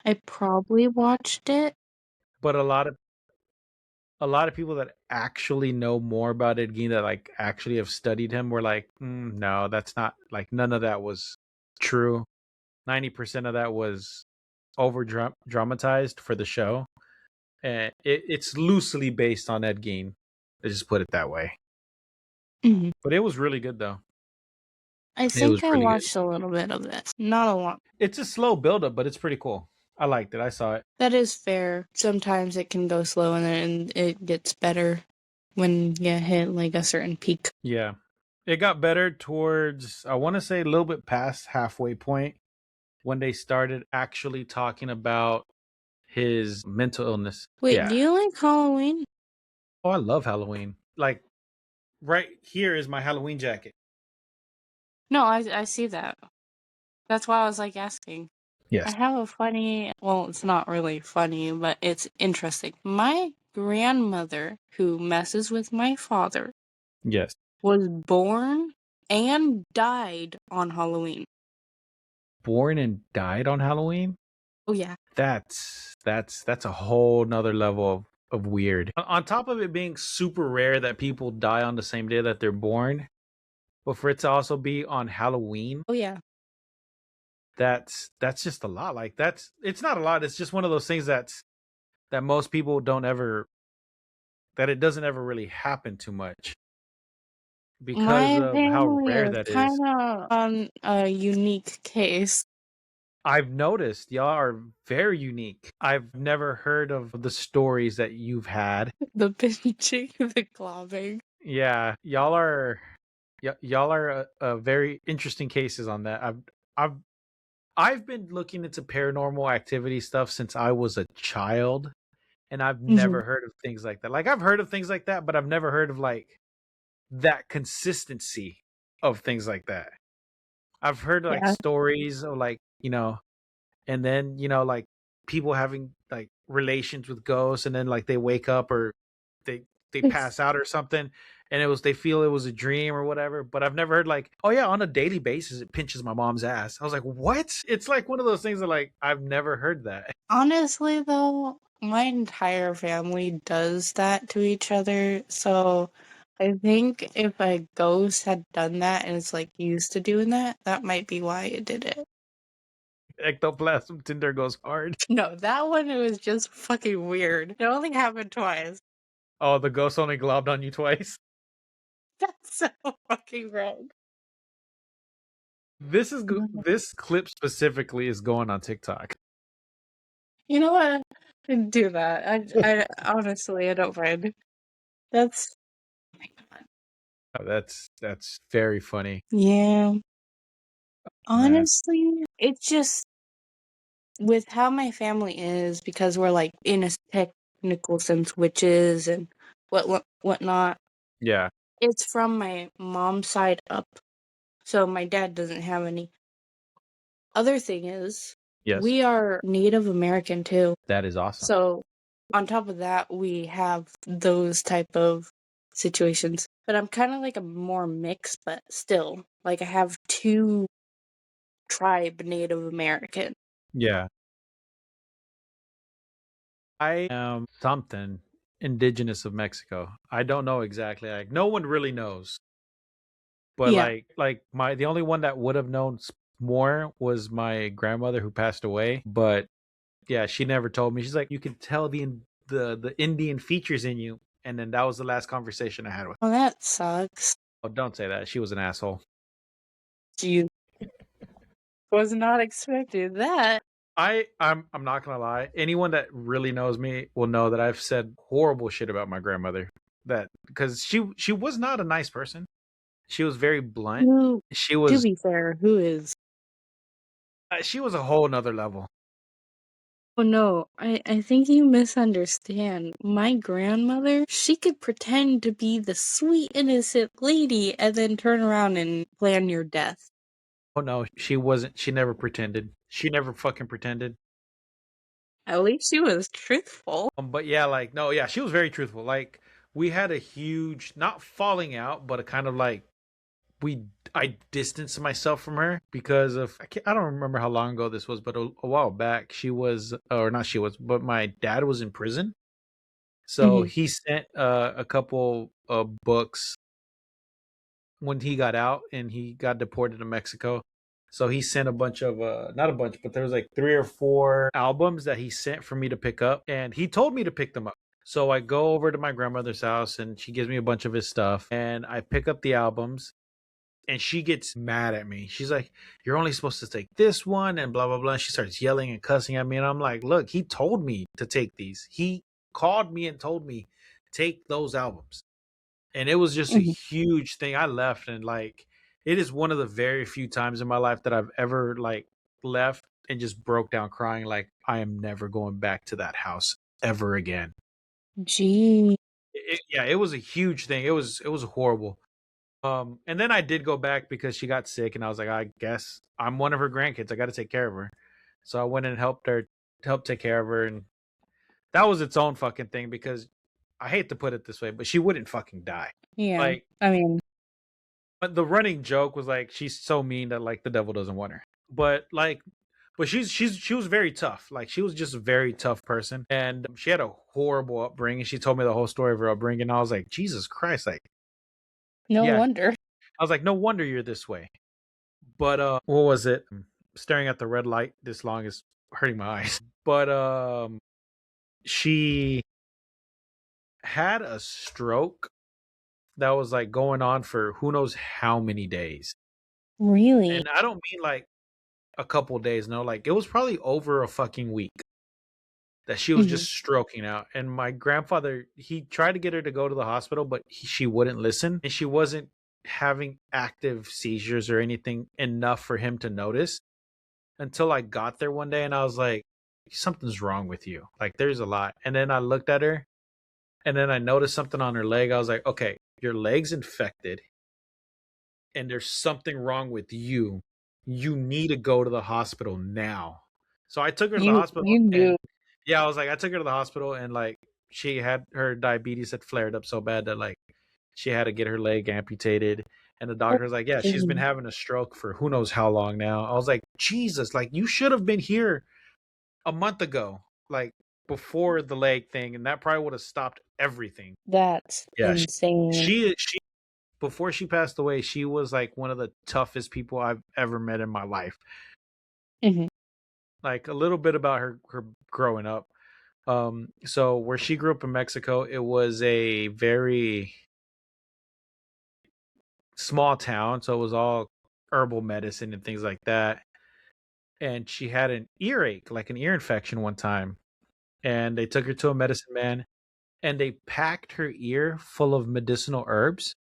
I probably watched it. but a lot of people that actually know more about Ed Gein that like actually have studied him were like, no, that's not like none of that was true. 90% of that was over dramatized for the show, and it's loosely based on Ed Gein. Let's just put it that way. Mhm. But it was really good though. I It was think I really good. watched a little bit of it. Not a lot. It's a slow buildup, but it's pretty cool. I liked it. I saw it. That is fair. Sometimes it can go slow and then it gets better when you hit like a certain peak. Yeah. It got better towards, I want to say, a little bit past halfway point when they started actually talking about his mental illness. Wait, do Yeah. you like Halloween? Oh, I love Halloween. Like, right here is my Halloween jacket. No, I see that. That's why I was like asking. I Yes. have a funny, well, it's not really funny, but it's interesting. My grandmother, who messes with my father, Yes. was born and died on Halloween. Born and died on Halloween? Oh, yeah. That's a whole nother level of weird. On top of it being super rare that people die on the same day that they're born, but for it to also be on Halloween, Oh, yeah. that's just a lot. Like it's not a lot. It's just one of those things that most people don't ever that it doesn't ever really happen too much because My of how family rare is that is. kind of on a unique case. I've noticed y'all are very unique. I've never heard of the stories that you've had. The pinching, the globbing. Yeah, y'all are a very interesting cases on that. I've I've been looking into paranormal activity stuff since I was a child, and I've Hmm. never heard of things like that. Like I've heard of things like that, but I've never heard of like that consistency of things like that. I've heard like Yeah. stories of like, and then, like people having like relations with ghosts and then like they wake up or they they pass out or something and they feel it was a dream or whatever. But I've never heard like, oh yeah, on a daily basis it pinches my mom's ass. I was like, what? It's like one of those things that like I've never heard that. Honestly, though, my entire family does that to each other. So I think if a ghost had done that and it's like used to doing that, that might be why it did it. Ectoplasm Tinder goes hard. No, that one it was just fucking weird. It only happened twice. Oh, the ghost only globbed on you twice. That's so fucking wrong. This clip specifically is going on TikTok. You know what? I can do that. I honestly, I don't mind. That's oh my God. Oh, that's very funny, Yeah. man. Honestly, it's just with how my family is because we're like in a technical sense witches and whatnot. Yeah. It's from my mom's side up, so my dad doesn't have any. Other thing is, Yes. we are Native American too. That is awesome. So on top of that, we have those type of situations. But I'm kind of like a more mix, but still, like I have two tribe Native American. Yeah. I am something indigenous of Mexico. I don't know exactly. Like no one really knows. But Yeah. the only one that would have known more was my grandmother who passed away. But yeah, she never told me. She's like, you can tell the Indian features in you. And then that was the last conversation I had with her. Well, that sucks. Oh, don't say that. She was an asshole. You was not expecting that. I'm not gonna lie. Anyone that really knows me will know that I've said horrible shit about my grandmother. That because she was not a nice person. She was very blunt. Who, She to was be fair, who is? she was a whole nother level. Oh no, I think you misunderstand. My grandmother, she could pretend to be the sweet, innocent lady and then turn around and plan your death. Oh no, she wasn't. She never pretended. She never fucking pretended. At least she was truthful. But yeah, like no, yeah, she was very truthful. Like we had a huge, not falling out, but a kind of like we I distanced myself from her because of I don't remember how long ago this was, but a while back she was or not she was, but my dad was in prison. So Hmm. he sent a couple of books when he got out and he got deported to Mexico. So he sent a bunch of not a bunch, but there was like 3 or 4 albums that he sent for me to pick up and he told me to pick them up. So I go over to my grandmother's house and she gives me a bunch of his stuff and I pick up the albums and she gets mad at me. She's like, "You're only supposed to take this one," and blah blah blah. She starts yelling and cussing at me, and I'm like, "Look, he told me to take these. He called me and told me take those albums." And it was just a Hmm. huge thing. I left, and like, it is one of the very few times in my life that I've ever like left and just broke down crying. Like, I am never going back to that house ever again. Gee. Yeah, it was a huge thing. It was horrible. And then I did go back because she got sick, and I was like, I guess I'm one of her grandkids. I got to take care of her. So I went and helped take care of her, and that was its own fucking thing because I hate to put it this way, but she wouldn't fucking die. Yeah. Like, I mean, but the running joke was like she's so mean that like the devil doesn't want her. But like, but she was very tough. Like she was just a very tough person, and she had a horrible upbringing. She told me the whole story of her upbringing. And I was like, Jesus Christ, like no yeah. wonder. I was like, no wonder you're this way. But what was it? Staring at the red light this long is hurting my eyes. But she had a stroke that was like going on for who knows how many days. Really? And I don't mean like a couple days, no, like it was probably over a fucking week that she was Hmm. just stroking out. And my grandfather, he tried to get her to go to the hospital, but she wouldn't listen. And she wasn't having active seizures or anything enough for him to notice until I got there one day and I was like, something's wrong with you. Like, there's a lot. And then I looked at her and then I noticed something on her leg. I was like, okay, your leg's infected and there's something wrong with you. You need to go to the hospital now. So I took her to the hospital You and knew yeah, I was like, I took her to the hospital and like she had her diabetes had flared up so bad that like she had to get her leg amputated. And the doctor was like, yeah, she's been everything. having a stroke for who knows how long now. I was like, Jesus, like you should have been here a month ago, like before the leg thing, and that probably would have stopped everything. That's Yeah, insane. she before she passed away, she was like one of the toughest people I've ever met in my life. Hmm. Like a little bit about her growing up. So where she grew up in Mexico, it was a very small town, so it was all herbal medicine and things like that. And she had an earache, like an ear infection one time. And they took her to a medicine man and they packed her ear full of medicinal herbs,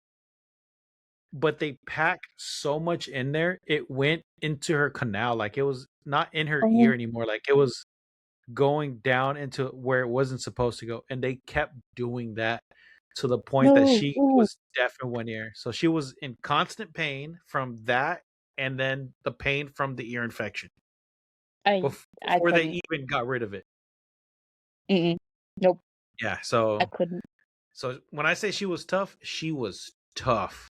but they packed so much in there, it went into her canal. Like it was not in her Oh ear anymore. Like it was going down into where it wasn't supposed to go. And they kept doing that to the point that no! she Ooh, was deaf in one ear. So she was in constant pain from that and then the pain from the ear infection I I before they couldn't. even got rid of it. Mm-mm. Nope, Yeah. I So couldn't. when I say she was tough, she was tough.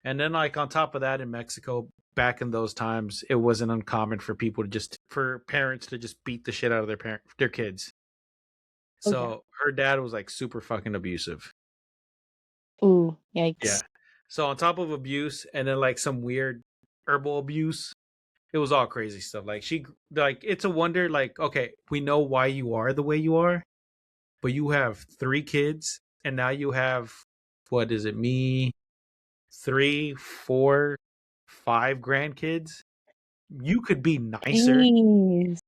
And then like on top of that in Mexico back in those times, it wasn't uncommon for people to just for parents to just beat the shit out of their kids. Oh yeah. So her dad was like super fucking abusive. Ooh, Yeah. yikes. So on top of abuse and then like some weird herbal abuse, it was all crazy stuff. Like like it's a wonder like okay, we know why you are the way you are, but you have 3 kids and now you have what is it me 3, 4, 5 grandkids. You could be nicer. Jeez.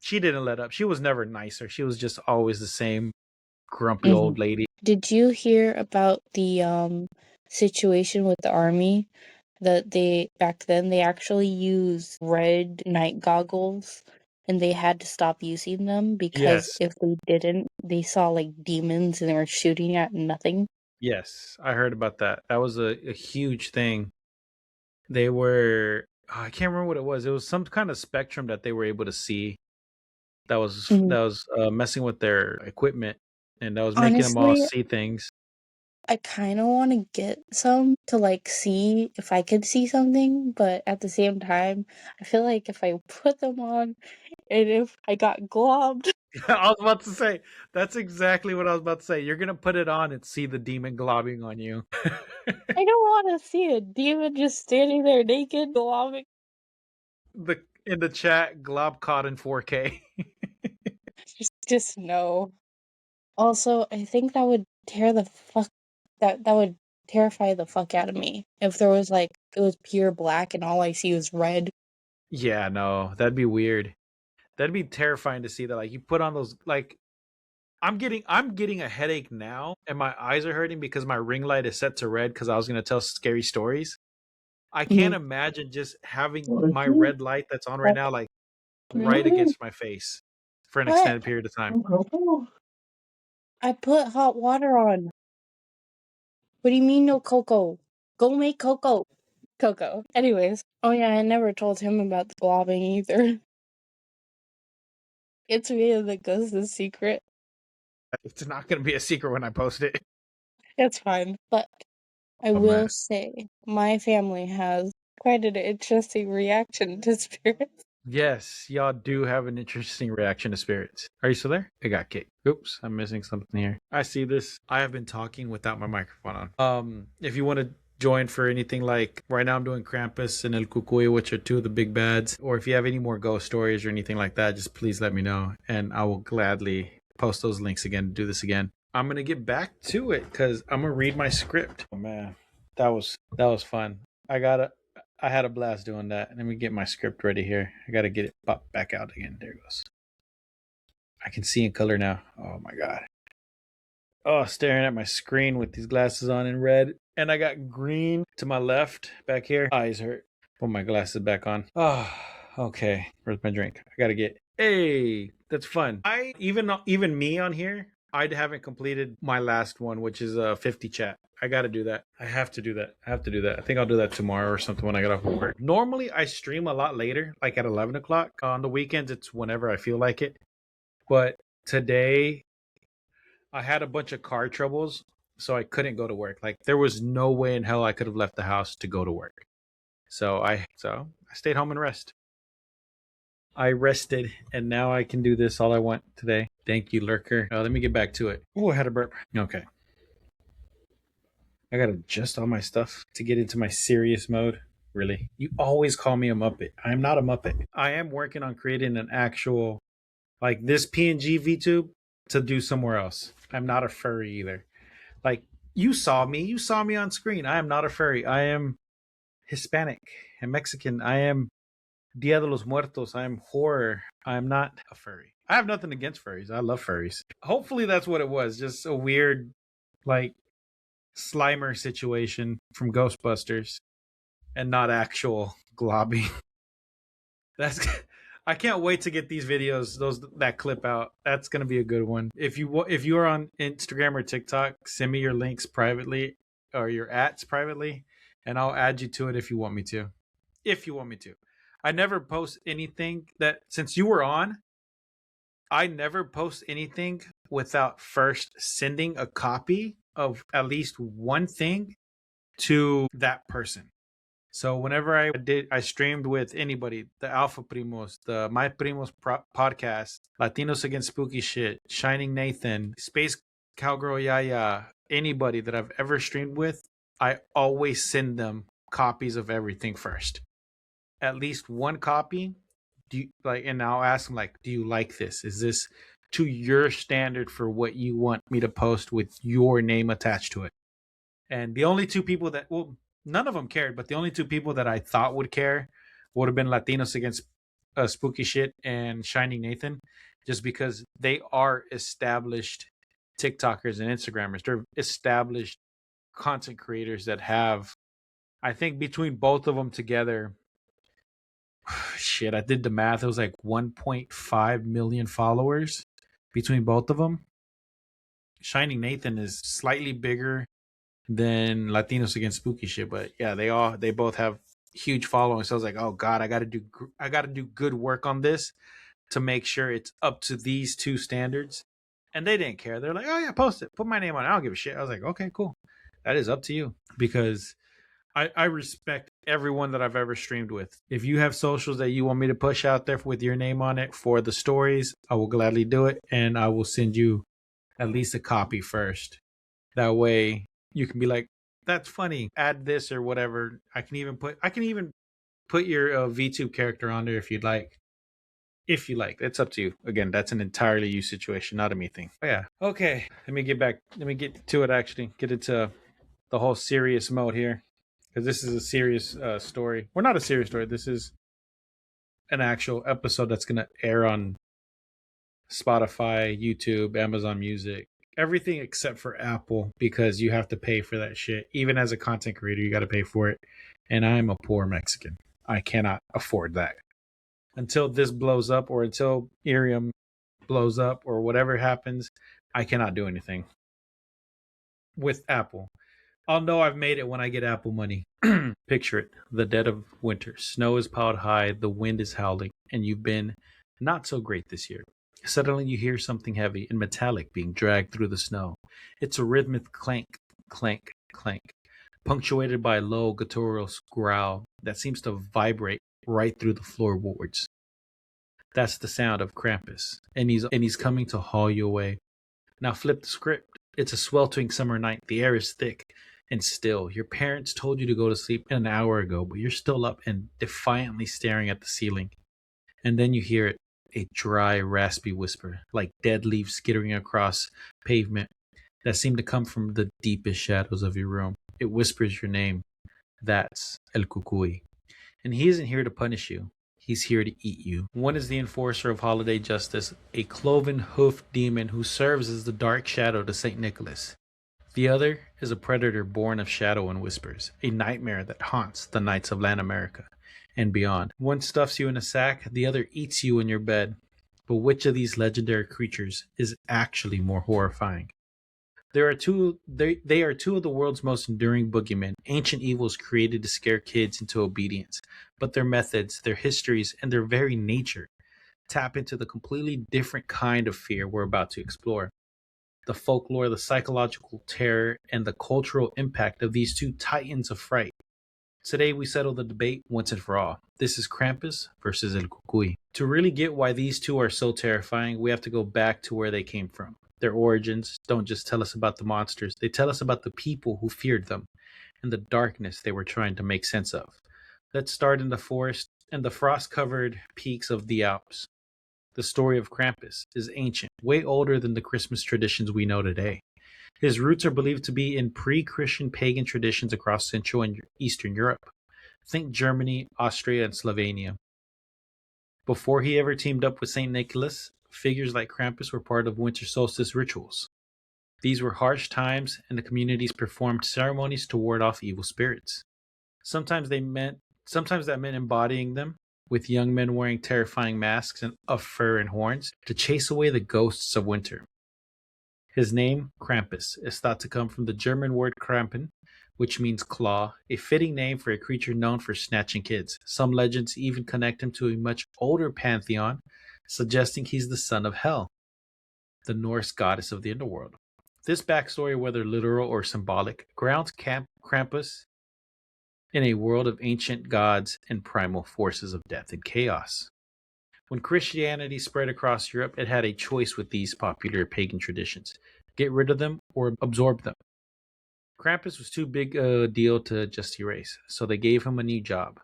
She didn't let up. She was never nicer. She was just always the same grumpy Hmm. old lady. Did you hear about the situation with the army? That they back then they actually used red night goggles and they had to stop using them because Yes. if they didn't, they saw like demons and they were shooting at nothing. Yes. I heard about that. That was a huge thing. They were I can't remember what it was. It was some kind of spectrum that they were able to see Mhm. that was messing with their equipment and that was making them all Honestly, see things. I kind of want to get some to like see if I could see something, but at the same time, I feel like if I put them on and if I got globbed, I was about to say that's exactly what I was about to say. You're gonna put it on and see the demon globbing on you. I don't want to see a demon just standing there naked globbing. The in the chat, glob caught in 4K. Just no. Also, I think that would tear the fuck that would terrify the fuck out of me if there was like it was pure black and all I see was red. Yeah, no, that'd be weird. That'd be terrifying to see that. Like you put on those like I'm getting a headache now and my eyes are hurting because my ring light is set to red because I was gonna tell scary stories. I can't Mhm. imagine just having my red light that's on right now like right Mhm. against my face for an What? extended period of time. I put hot water on. What do you mean no cocoa? Go make cocoa. Cocoa. Anyways. Oh yeah, I never told him about the globbing either. It's me and the ghost is secret. It's not gonna be a secret when I post it. It's fine. But I Oh will man. say my family has quite an interesting reaction to spirits. Yes, y'all do have an interesting reaction to spirits. Are you still there? I got kicked. Oops, I'm missing something here. I see this. I have been talking without my microphone on. If you want to join for anything like right now I'm doing Krampus and El Cucuy, which are 2 of the big bads, or if you have any more ghost stories or anything like that, just please let me know and I will gladly post those links again, do this again. I'm gonna get back to it because I'm gonna read my script. Oh man, that was fun. I had a blast doing that. Let me get my script ready here. I gotta get it popped back out again. There it goes. I can see in color now. Oh my god. Oh, staring at my screen with these glasses on in red. And I got green to my left back here. Eyes hurt. Put my glasses back on. Oh, okay. Where's my drink? I gotta get. Hey, that's fun. I even me on here. I haven't completed my last one, which is a 50 chat. I gotta do that. I have to do that. I have to do that. I think I'll do that tomorrow or something when I get off of work. Normally, I stream a lot later, like at 11 o'clock. On the weekends, it's whenever I feel like it. But today, I had a bunch of car troubles, so I couldn't go to work. Like there was no way in hell I could have left the house to go to work. So I stayed home and rest. I rested, and now I can do this all I want today. Thank you, Lurker. Let me get back to it. Oh, I had a burp. Okay. I gotta adjust all my stuff to get into my serious mode. Really? You always call me a Muppet. I am not a Muppet. I am working on creating an actual, like this PNG VTube to do somewhere else. I'm not a furry either. Like you saw me on screen. I am not a furry. I am Hispanic and Mexican. I am Dia de los Muertos. I am horror. I am not a furry. I have nothing against furries. I love furries. Hopefully that's what it was. Just a weird, like, Slimer situation from Ghostbusters and not actual globby. That's I can't wait to get these videos, that clip out. That's gonna be a good one. If you are on Instagram or TikTok, send me your links privately or your ats privately, and I'll add you to it if you want me to. If you want me to, I never post anything that since you were on. I never post anything without first sending a copy of at least one thing to that person. So whenever I streamed with anybody, the Alpha Primos, the My Primos podcast, Latinos Against Spooky Shit, Shining Nathan, Space Cowgirl Yaya, anybody that I've ever streamed with, I always send them copies of everything first. At least one copy. Do you like? And I'll ask them like, "Do you like this? Is this to your standard for what you want me to post with your name attached to it?" And the only two people that, well, none of them cared, but the only two people that I thought would care would have been Latinos Against Spooky Shit and Shining Nathan, just because they are established TikTokers and Instagrammers. They're established content creators that have, I think, between both of them together, shit, I did the math. It was like 1.5 million followers between both of them. Shining Nathan is slightly bigger than Latinos Against Spooky Shit, but yeah, they both have huge followings. So I was like, oh god, I got to do good work on this to make sure it's up to these two standards. And they didn't care. They're like, oh yeah, post it, put my name on it. I don't give a shit. I was like, okay, cool. That is up to you, because I respect everyone that I've ever streamed with. If you have socials that you want me to push out there with your name on it for the stories, I will gladly do it, and I will send you at least a copy first. That way you can be like, that's funny, add this or whatever. I can even put your VTube character on there if you'd like. If you like, it's up to you. Again, that's an entirely you situation, not a me thing. Oh, yeah. Okay. Let me get to it, actually. Get into the whole serious mode here, because this is a serious story. Well, not a serious story. This is an actual episode that's going to air on Spotify, YouTube, Amazon Music, everything except for Apple, because you have to pay for that shit. Even as a content creator, you got to pay for it. And I'm a poor Mexican. I cannot afford that. Until this blows up, or until Ethereum blows up, or whatever happens, I cannot do anything with Apple. I'll know I've made it when I get Apple money. Picture it. The dead of winter. Snow is piled high. The wind is howling. And you've been not so great this year. Suddenly you hear something heavy and metallic being dragged through the snow. It's a rhythmic clank, clank, clank, punctuated by a low guttural growl that seems to vibrate right through the floorboards. That's the sound of Krampus, and he's coming to haul you away. Now flip the script. It's a sweltering summer night. The air is thick and still. Your parents told you to go to sleep an hour ago, but you're still up and defiantly staring at the ceiling. And then you hear it, a dry, raspy whisper, like dead leaves skittering across pavement, that seem to come from the deepest shadows of your room. It whispers your name. That's El Cucuy. And he isn't here to punish you. He's here to eat you. One is the enforcer of holiday justice, a cloven-hoofed demon who serves as the dark shadow to St. Nicholas. The other is a predator born of shadow and whispers, a nightmare that haunts the nights of Latin America and beyond. One stuffs you in a sack, the other eats you in your bed. But which of these legendary creatures is actually more horrifying? They are two of the world's most enduring boogeymen, ancient evils created to scare kids into obedience. But their methods, their histories, and their very nature tap into the completely different kind of fear we're about to explore. The folklore, the psychological terror, and the cultural impact of these two titans of fright. Today we settle the debate once and for all. This is Krampus versus El Cucuy. To really get why these two are so terrifying, we have to go back to where they came from. Their origins don't just tell us about the monsters, they tell us about the people who feared them and the darkness they were trying to make sense of. Let's start in the forest and the frost-covered peaks of the Alps. The story of Krampus is ancient, way older than the Christmas traditions we know today. His roots are believed to be in pre-Christian pagan traditions across Central and Eastern Europe. Think Germany, Austria, and Slovenia. Before he ever teamed up with St. Nicholas, figures like Krampus were part of winter solstice rituals. These were harsh times, and the communities performed ceremonies to ward off evil spirits. Sometimes they meant Sometimes that meant embodying them, with young men wearing terrifying masks of fur and horns to chase away the ghosts of winter. His name, Krampus, is thought to come from the German word Krampen, which means claw, a fitting name for a creature known for snatching kids. Some legends even connect him to a much older pantheon, suggesting he's the son of Hel, the Norse goddess of the underworld. This backstory, whether literal or symbolic, grounds Krampus in a world of ancient gods and primal forces of death and chaos. When Christianity spread across Europe, it had a choice with these popular pagan traditions: get rid of them or absorb them. Krampus was too big a deal to just erase, so they gave him a new job.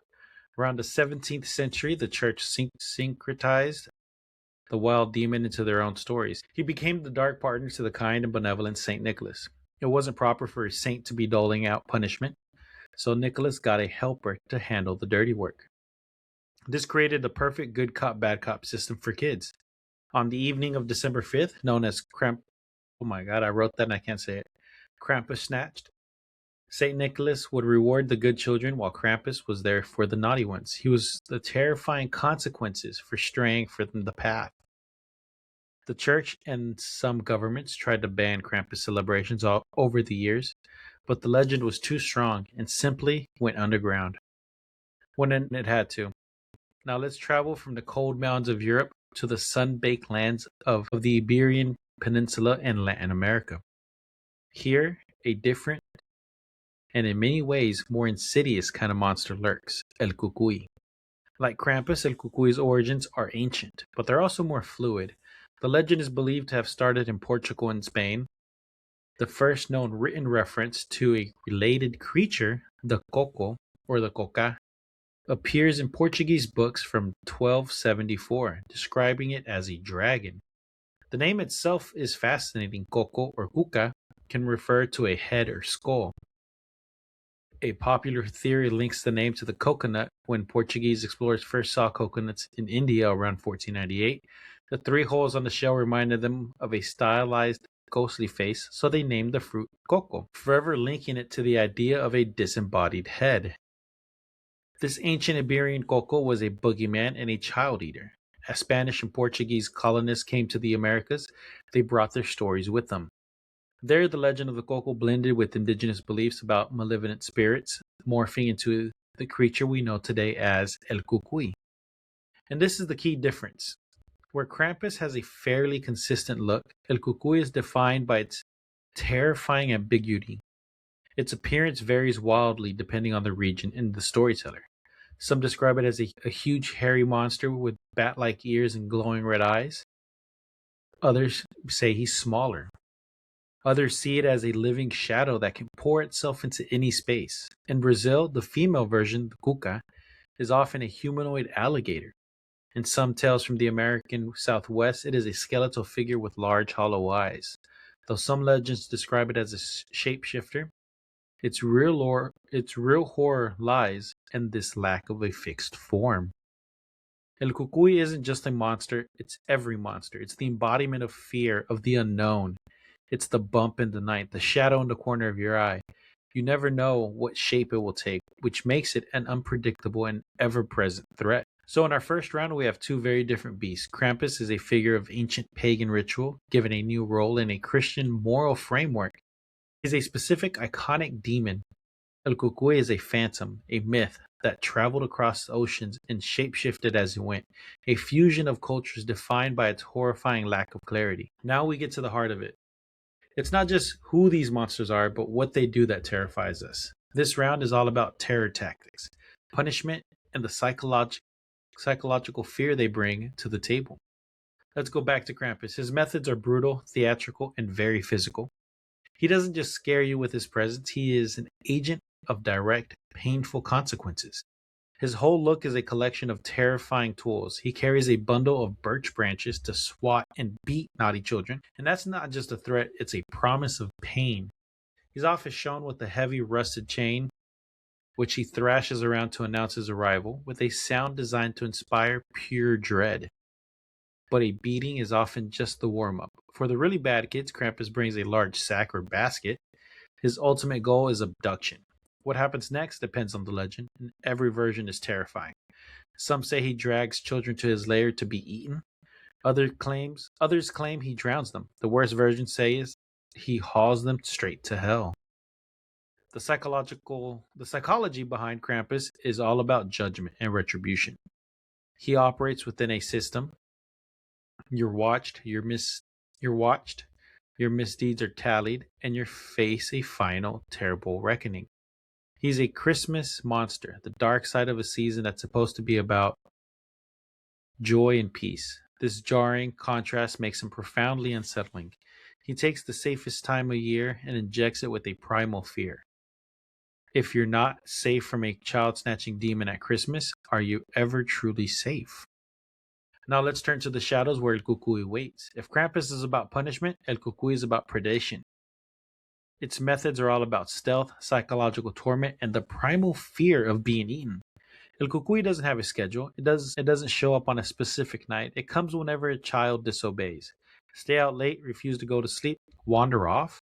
Around the 17th century, the church syncretized the wild demon into their own stories. He became the dark partner to the kind and benevolent St. Nicholas. It wasn't proper for a saint to be doling out punishment, so Nicholas got a helper to handle the dirty work. This created the perfect good cop, bad cop system for kids. On the evening of December 5th, known as oh my god, I wrote that and I can't say it. Krampus snatched. St. Nicholas would reward the good children while Krampus was there for the naughty ones. He was the terrifying consequences for straying from the path. The church and some governments tried to ban Krampus celebrations all over the years, but the legend was too strong and simply went underground when it had to. Now let's travel from the cold mountains of Europe to the sun-baked lands of the Iberian Peninsula and Latin America. Here, a different and in many ways more insidious kind of monster lurks, El Cucuy. Like Krampus, El Cucuy's origins are ancient, but they're also more fluid. The legend is believed to have started in Portugal and Spain. The first known written reference to a related creature, the coco, or the coca, appears in Portuguese books from 1274, describing it as a dragon. The name itself is fascinating. Coco or cuca can refer to a head or skull. A popular theory links the name to the coconut. When Portuguese explorers first saw coconuts in India around 1498, the three holes on the shell reminded them of a stylized, ghostly face, so they named the fruit coco, forever linking it to the idea of a disembodied head. This ancient Iberian coco was a boogeyman and a child eater. As Spanish and Portuguese colonists came to the Americas, they brought their stories with them. There, the legend of the coco blended with indigenous beliefs about malevolent spirits, morphing into the creature we know today as El Cucuy. And this is the key difference. Where Krampus has a fairly consistent look, El Cucuy is defined by its terrifying ambiguity. Its appearance varies wildly depending on the region and the storyteller. Some describe it as a huge hairy monster with bat-like ears and glowing red eyes. Others say he's smaller. Others see it as a living shadow that can pour itself into any space. In Brazil, the female version, the cuca, is often a humanoid alligator. In some tales from the American Southwest, it is a skeletal figure with large hollow eyes. Though some legends describe it as a shapeshifter, its real horror lies in this lack of a fixed form. El Cucuy isn't just a monster, it's every monster. It's the embodiment of fear, of the unknown. It's the bump in the night, the shadow in the corner of your eye. You never know what shape it will take, which makes it an unpredictable and ever-present threat. So in our first round, we have two very different beasts. Krampus is a figure of ancient pagan ritual, given a new role in a Christian moral framework. He's a specific iconic demon. El Cucuy is a phantom, a myth that traveled across the oceans and shapeshifted as it went, a fusion of cultures defined by its horrifying lack of clarity. Now we get to the heart of it. It's not just who these monsters are, but what they do that terrifies us. This round is all about terror tactics, punishment, and the psychological fear they bring to the table. Let's go back to Krampus. His methods are brutal, theatrical, and very physical. He doesn't just scare you with his presence, he is an agent of direct, painful consequences. His whole look is a collection of terrifying tools. He carries a bundle of birch branches to swat and beat naughty children. And that's not just a threat, it's a promise of pain. He's often shown with a heavy rusted chain which he thrashes around to announce his arrival with a sound designed to inspire pure dread. But a beating is often just the warm up. For the really bad kids, Krampus brings a large sack or basket. His ultimate goal is abduction. What happens next depends on the legend, and every version is terrifying. Some say he drags children to his lair to be eaten. Others claim he drowns them. The worst version says he hauls them straight to hell. The psychology behind Krampus is all about judgment and retribution. He operates within a system. You're watched, your misdeeds are tallied, and you face a final terrible reckoning. He's a Christmas monster, the dark side of a season that's supposed to be about joy and peace. This jarring contrast makes him profoundly unsettling. He takes the safest time of year and injects it with a primal fear. If you're not safe from a child snatching demon at Christmas, are you ever truly safe? Now let's turn to the shadows where El Cucuy waits. If Krampus is about punishment, El Cucuy is about predation. Its methods are all about stealth, psychological torment, and the primal fear of being eaten. El Cucuy doesn't have a schedule. It doesn't show up on a specific night. It comes whenever a child disobeys. Stay out late, refuse to go to sleep, wander off.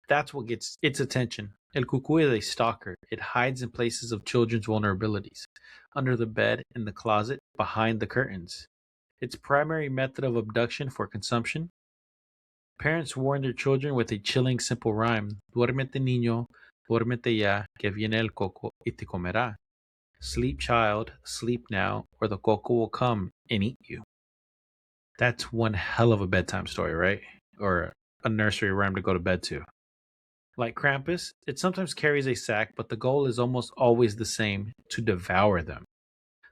That's what gets its attention. El Cucuy is a stalker. It hides in places of children's vulnerabilities, under the bed, in the closet, behind the curtains. Its primary method of abduction for consumption. Parents warn their children with a chilling simple rhyme. Duérmete niño, duérmete ya, que viene el coco y te comerá. Sleep child, sleep now, or the coco will come and eat you. That's one hell of a bedtime story, right? Or a nursery rhyme to go to bed to. Like Krampus, it sometimes carries a sack, but the goal is almost always the same, to devour them.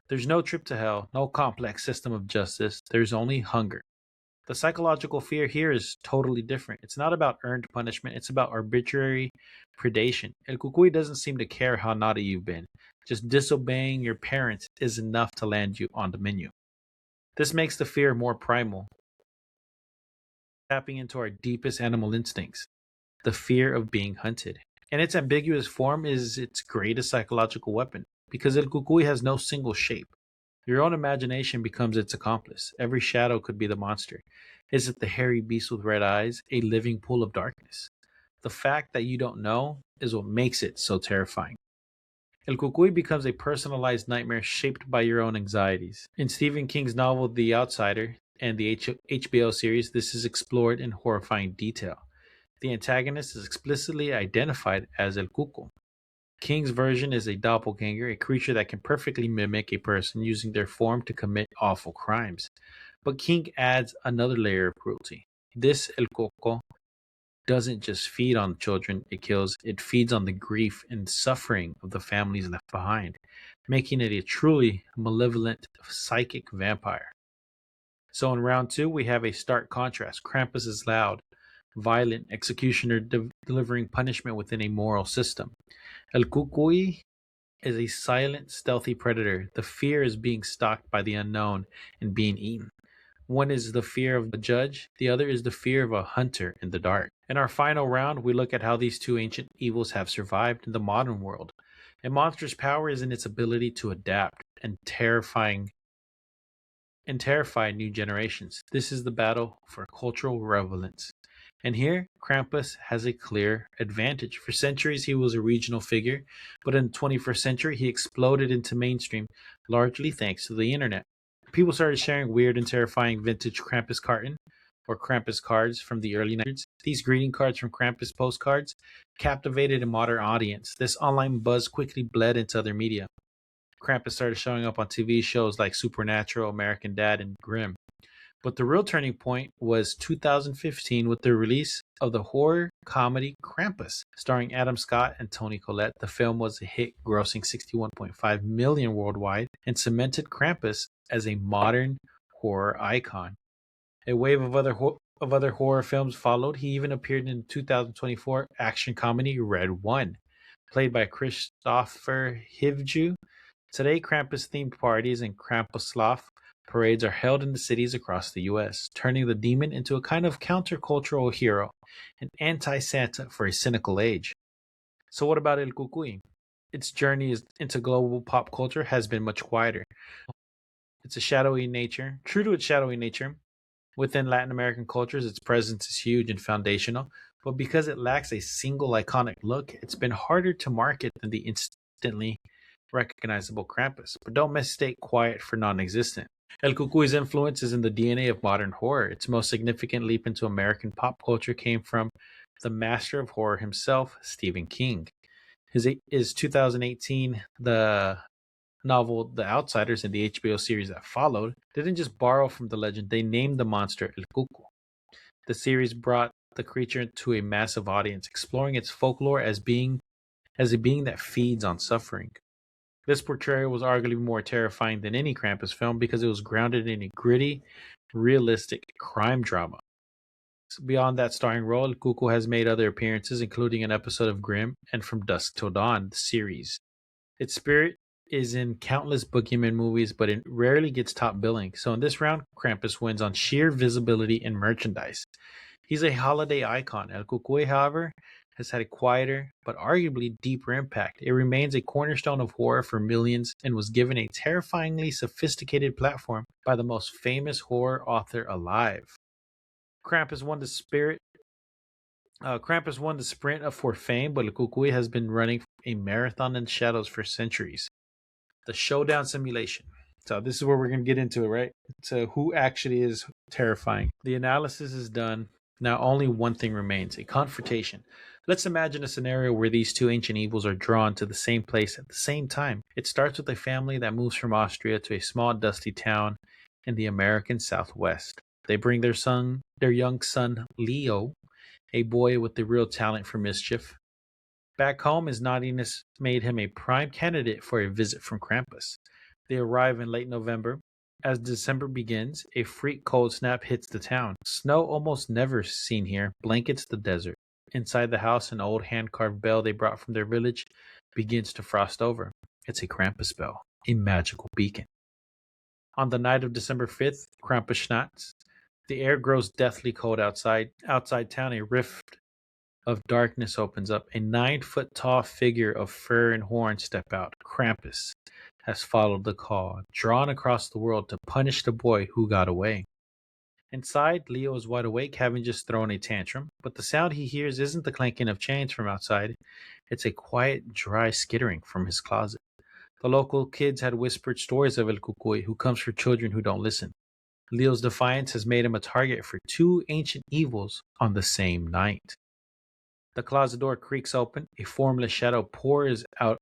There's no trip to hell, no complex system of justice, there's only hunger. The psychological fear here is totally different. It's not about earned punishment, it's about arbitrary predation. El Cucuy doesn't seem to care how naughty you've been. Just disobeying your parents is enough to land you on the menu. This makes the fear more primal, tapping into our deepest animal instincts, the fear of being hunted. And its ambiguous form is its greatest psychological weapon, because El Cucuy has no single shape. Your own imagination becomes its accomplice. Every shadow could be the monster. Is it the hairy beast with red eyes, a living pool of darkness? The fact that you don't know is what makes it so terrifying. El Cucuy becomes a personalized nightmare shaped by your own anxieties. In Stephen King's novel The Outsider and the HBO series, this is explored in horrifying detail. The antagonist is explicitly identified as El Cuco. King's version is a doppelganger, a creature that can perfectly mimic a person using their form to commit awful crimes. But King adds another layer of cruelty. This El Coco doesn't just feed on the children it kills, it feeds on the grief and suffering of the families left behind, making it a truly malevolent psychic vampire. So in round two, we have a stark contrast. Krampus is loud, violent executioner delivering punishment within a moral system. El Cucuy is a silent, stealthy predator. The fear is being stalked by the unknown and being eaten. One is the fear of a judge, the other is the fear of a hunter in the dark. In our final round, we look at how these two ancient evils have survived in the modern world. A monster's power is in its ability to adapt and terrify new generations. This is the battle for cultural relevance. And here, Krampus has a clear advantage. For centuries, he was a regional figure, but in the 21st century, he exploded into mainstream, largely thanks to the internet. People started sharing weird and terrifying vintage Krampus carton or Krampus cards from the early 1900s. These greeting cards from Krampus postcards captivated a modern audience. This online buzz quickly bled into other media. Krampus started showing up on TV shows like Supernatural, American Dad, and Grimm. But the real turning point was 2015 with the release of the horror comedy Krampus, starring Adam Scott and Toni Collette. The film was a hit, grossing $61.5 million worldwide, and cemented Krampus as a modern horror icon. A wave of other horror films followed. He even appeared in 2024 action comedy Red One, played by Christopher Hivju. Today, Krampus-themed parties and Krampuslauf parades are held in the cities across the U.S., turning the demon into a kind of countercultural hero, an anti-Santa for a cynical age. So what about El Cucuy? its journey into global pop culture has been much quieter. It's a shadowy nature, true to its shadowy nature. Within Latin American cultures, its presence is huge and foundational, but because it lacks a single iconic look, it's been harder to market than the instantly recognizable Krampus. But don't mistake quiet for non existent. El Cucuy's influence is in the DNA of modern horror. Its most significant leap into American pop culture came from the master of horror himself, Stephen King. His 2018 the novel The Outsiders and the HBO series that followed didn't just borrow from the legend, they named the monster El Cuco. The series brought the creature to a massive audience, exploring its folklore as a being that feeds on suffering. This portrayal was arguably more terrifying than any Krampus film because it was grounded in a gritty, realistic crime drama. Beyond that starring role, El Cuco has made other appearances, including an episode of Grimm and From Dusk Till Dawn, the series. Its spirit is in countless boogeyman movies, but it rarely gets top billing. So in this round, Krampus wins on sheer visibility and merchandise. He's a holiday icon. El Cucuy, however, has had a quieter but arguably deeper impact. It remains a cornerstone of horror for millions and was given a terrifyingly sophisticated platform by the most famous horror author alive. Krampus won the spirit. Krampus won the sprint for fame, but El Cucuy has been running a marathon in the shadows for centuries. The showdown simulation. So this is where we're going to get into it, right? So who actually is terrifying? The analysis is done. Now only one thing remains, a confrontation. Let's imagine a scenario where these two ancient evils are drawn to the same place at the same time. It starts with a family that moves from Austria to a small dusty town in the American Southwest. They bring their young son, Leo, a boy with the real talent for mischief. Back home, his naughtiness made him a prime candidate for a visit from Krampus. They arrive in late November. As December begins, a freak cold snap hits the town. Snow, almost never seen here, blankets the desert. Inside the house, an old hand-carved bell they brought from their village begins to frost over. It's a Krampus bell, a magical beacon. On the night of December 5th, Krampusnacht, the air grows deathly cold outside. Outside town, a rift of darkness opens up. A 9-foot tall figure of fur and horns step out. Krampus has followed the call, drawn across the world to punish the boy who got away. Inside, Leo is wide awake, having just thrown a tantrum, but the sound he hears isn't the clanking of chains from outside. It's a quiet, dry skittering from his closet. The local kids had whispered stories of El Cucuy, who comes for children who don't listen. Leo's defiance has made him a target for two ancient evils on the same night. The closet door creaks open. A formless shadow pours out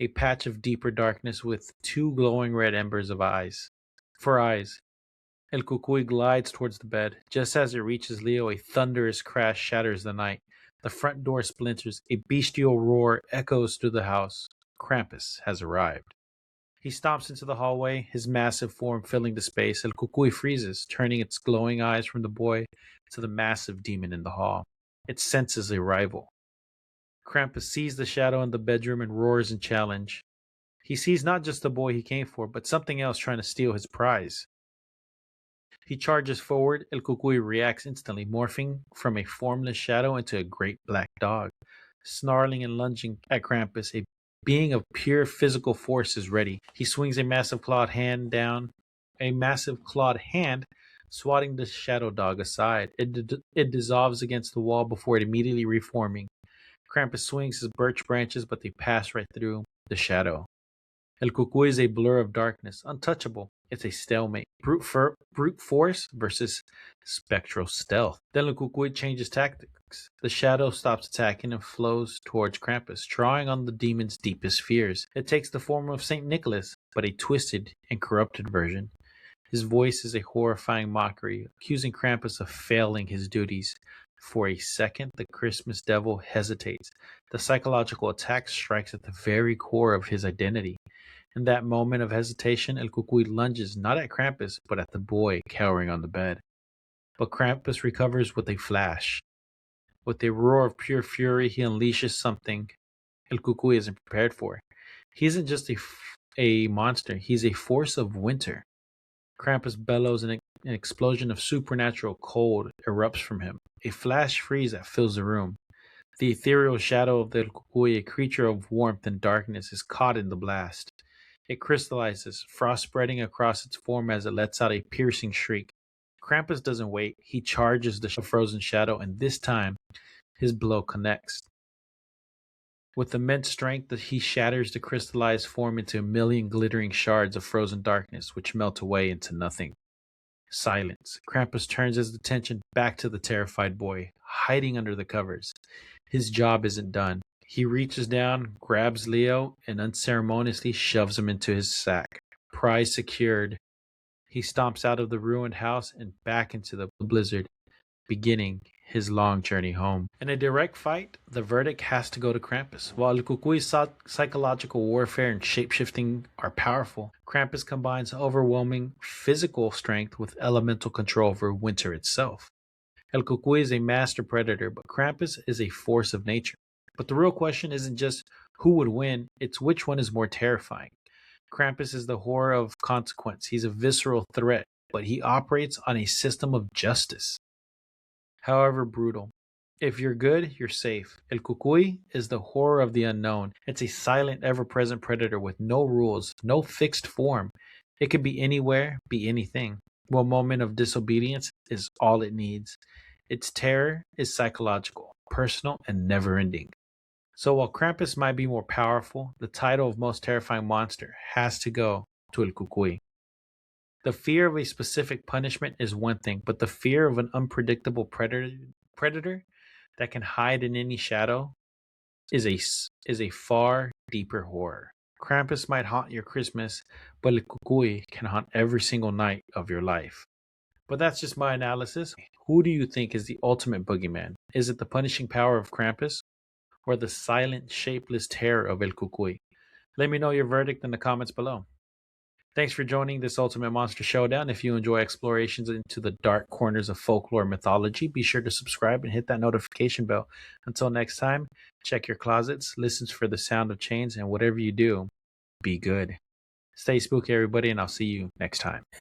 a patch of deeper darkness with two glowing red embers of eyes. For eyes. El Cucuy glides towards the bed. Just as it reaches Leo, a thunderous crash shatters the night. The front door splinters. A bestial roar echoes through the house. Krampus has arrived. He stomps into the hallway, his massive form filling the space. El Cucuy freezes, turning its glowing eyes from the boy to the massive demon in the hall. It senses a rival. Krampus sees the shadow in the bedroom and roars in challenge. He sees not just the boy he came for, but something else trying to steal his prize. He charges forward. El Cucuy reacts instantly, morphing from a formless shadow into a great black dog. Snarling and lunging at Krampus, a being of pure physical force is ready. He swings a massive clawed hand, swatting the shadow dog aside. It dissolves against the wall before it immediately reforming. Krampus swings his birch branches, but they pass right through the shadow. El Cucuy is a blur of darkness, untouchable. It's a stalemate. Brute force versus spectral stealth. Then El Cucuy changes tactics. The shadow stops attacking and flows towards Krampus, drawing on the demon's deepest fears. It takes the form of St. Nicholas, but a twisted and corrupted version. His voice is a horrifying mockery, accusing Krampus of failing his duties. For a second, the Christmas devil hesitates. The psychological attack strikes at the very core of his identity. In that moment of hesitation, El Cucuy lunges not at Krampus, but at the boy cowering on the bed. But Krampus recovers with a flash. With a roar of pure fury, he unleashes something El Cucuy isn't prepared for. He isn't just a monster, he's a force of winter. Krampus bellows and an explosion of supernatural cold erupts from him. A flash freeze that fills the room. The ethereal shadow of the El Cucuy, a creature of warmth and darkness, is caught in the blast. It crystallizes, frost spreading across its form as it lets out a piercing shriek. Krampus doesn't wait. He charges the frozen shadow, and this time, his blow connects. With immense strength, he shatters the crystallized form into a million glittering shards of frozen darkness, which melt away into nothing. Silence. Krampus turns his attention back to the terrified boy, hiding under the covers. His job isn't done. He reaches down, grabs Leo, and unceremoniously shoves him into his sack. Prize secured. He stomps out of the ruined house and back into the blizzard, beginning his long journey home. In a direct fight, the verdict has to go to Krampus. While Kukuy's psychological warfare and shapeshifting are powerful, Krampus combines overwhelming physical strength with elemental control over winter itself. El Cucuy is a master predator, but Krampus is a force of nature. But the real question isn't just who would win, it's which one is more terrifying. Krampus is the horror of consequence. He's a visceral threat, but he operates on a system of justice. However brutal. If you're good, you're safe. El Cucuy is the horror of the unknown. It's a silent, ever-present predator with no rules, no fixed form. It could be anywhere, be anything. One moment of disobedience is all it needs. Its terror is psychological, personal, and never-ending. So while Krampus might be more powerful, the title of most terrifying monster has to go to El Cucuy. The fear of a specific punishment is one thing, but the fear of an unpredictable predator that can hide in any shadow is a far deeper horror. Krampus might haunt your Christmas, but Le Cucuy can haunt every single night of your life. But that's just my analysis. Who do you think is the ultimate boogeyman? Is it the punishing power of Krampus or the silent, shapeless terror of El Cucuy? Let me know your verdict in the comments below. Thanks for joining this Ultimate Monster Showdown. If you enjoy explorations into the dark corners of folklore mythology, be sure to subscribe and hit that notification bell. Until next time, check your closets, listen for the sound of chains, and whatever you do, be good. Stay spooky, everybody, and I'll see you next time.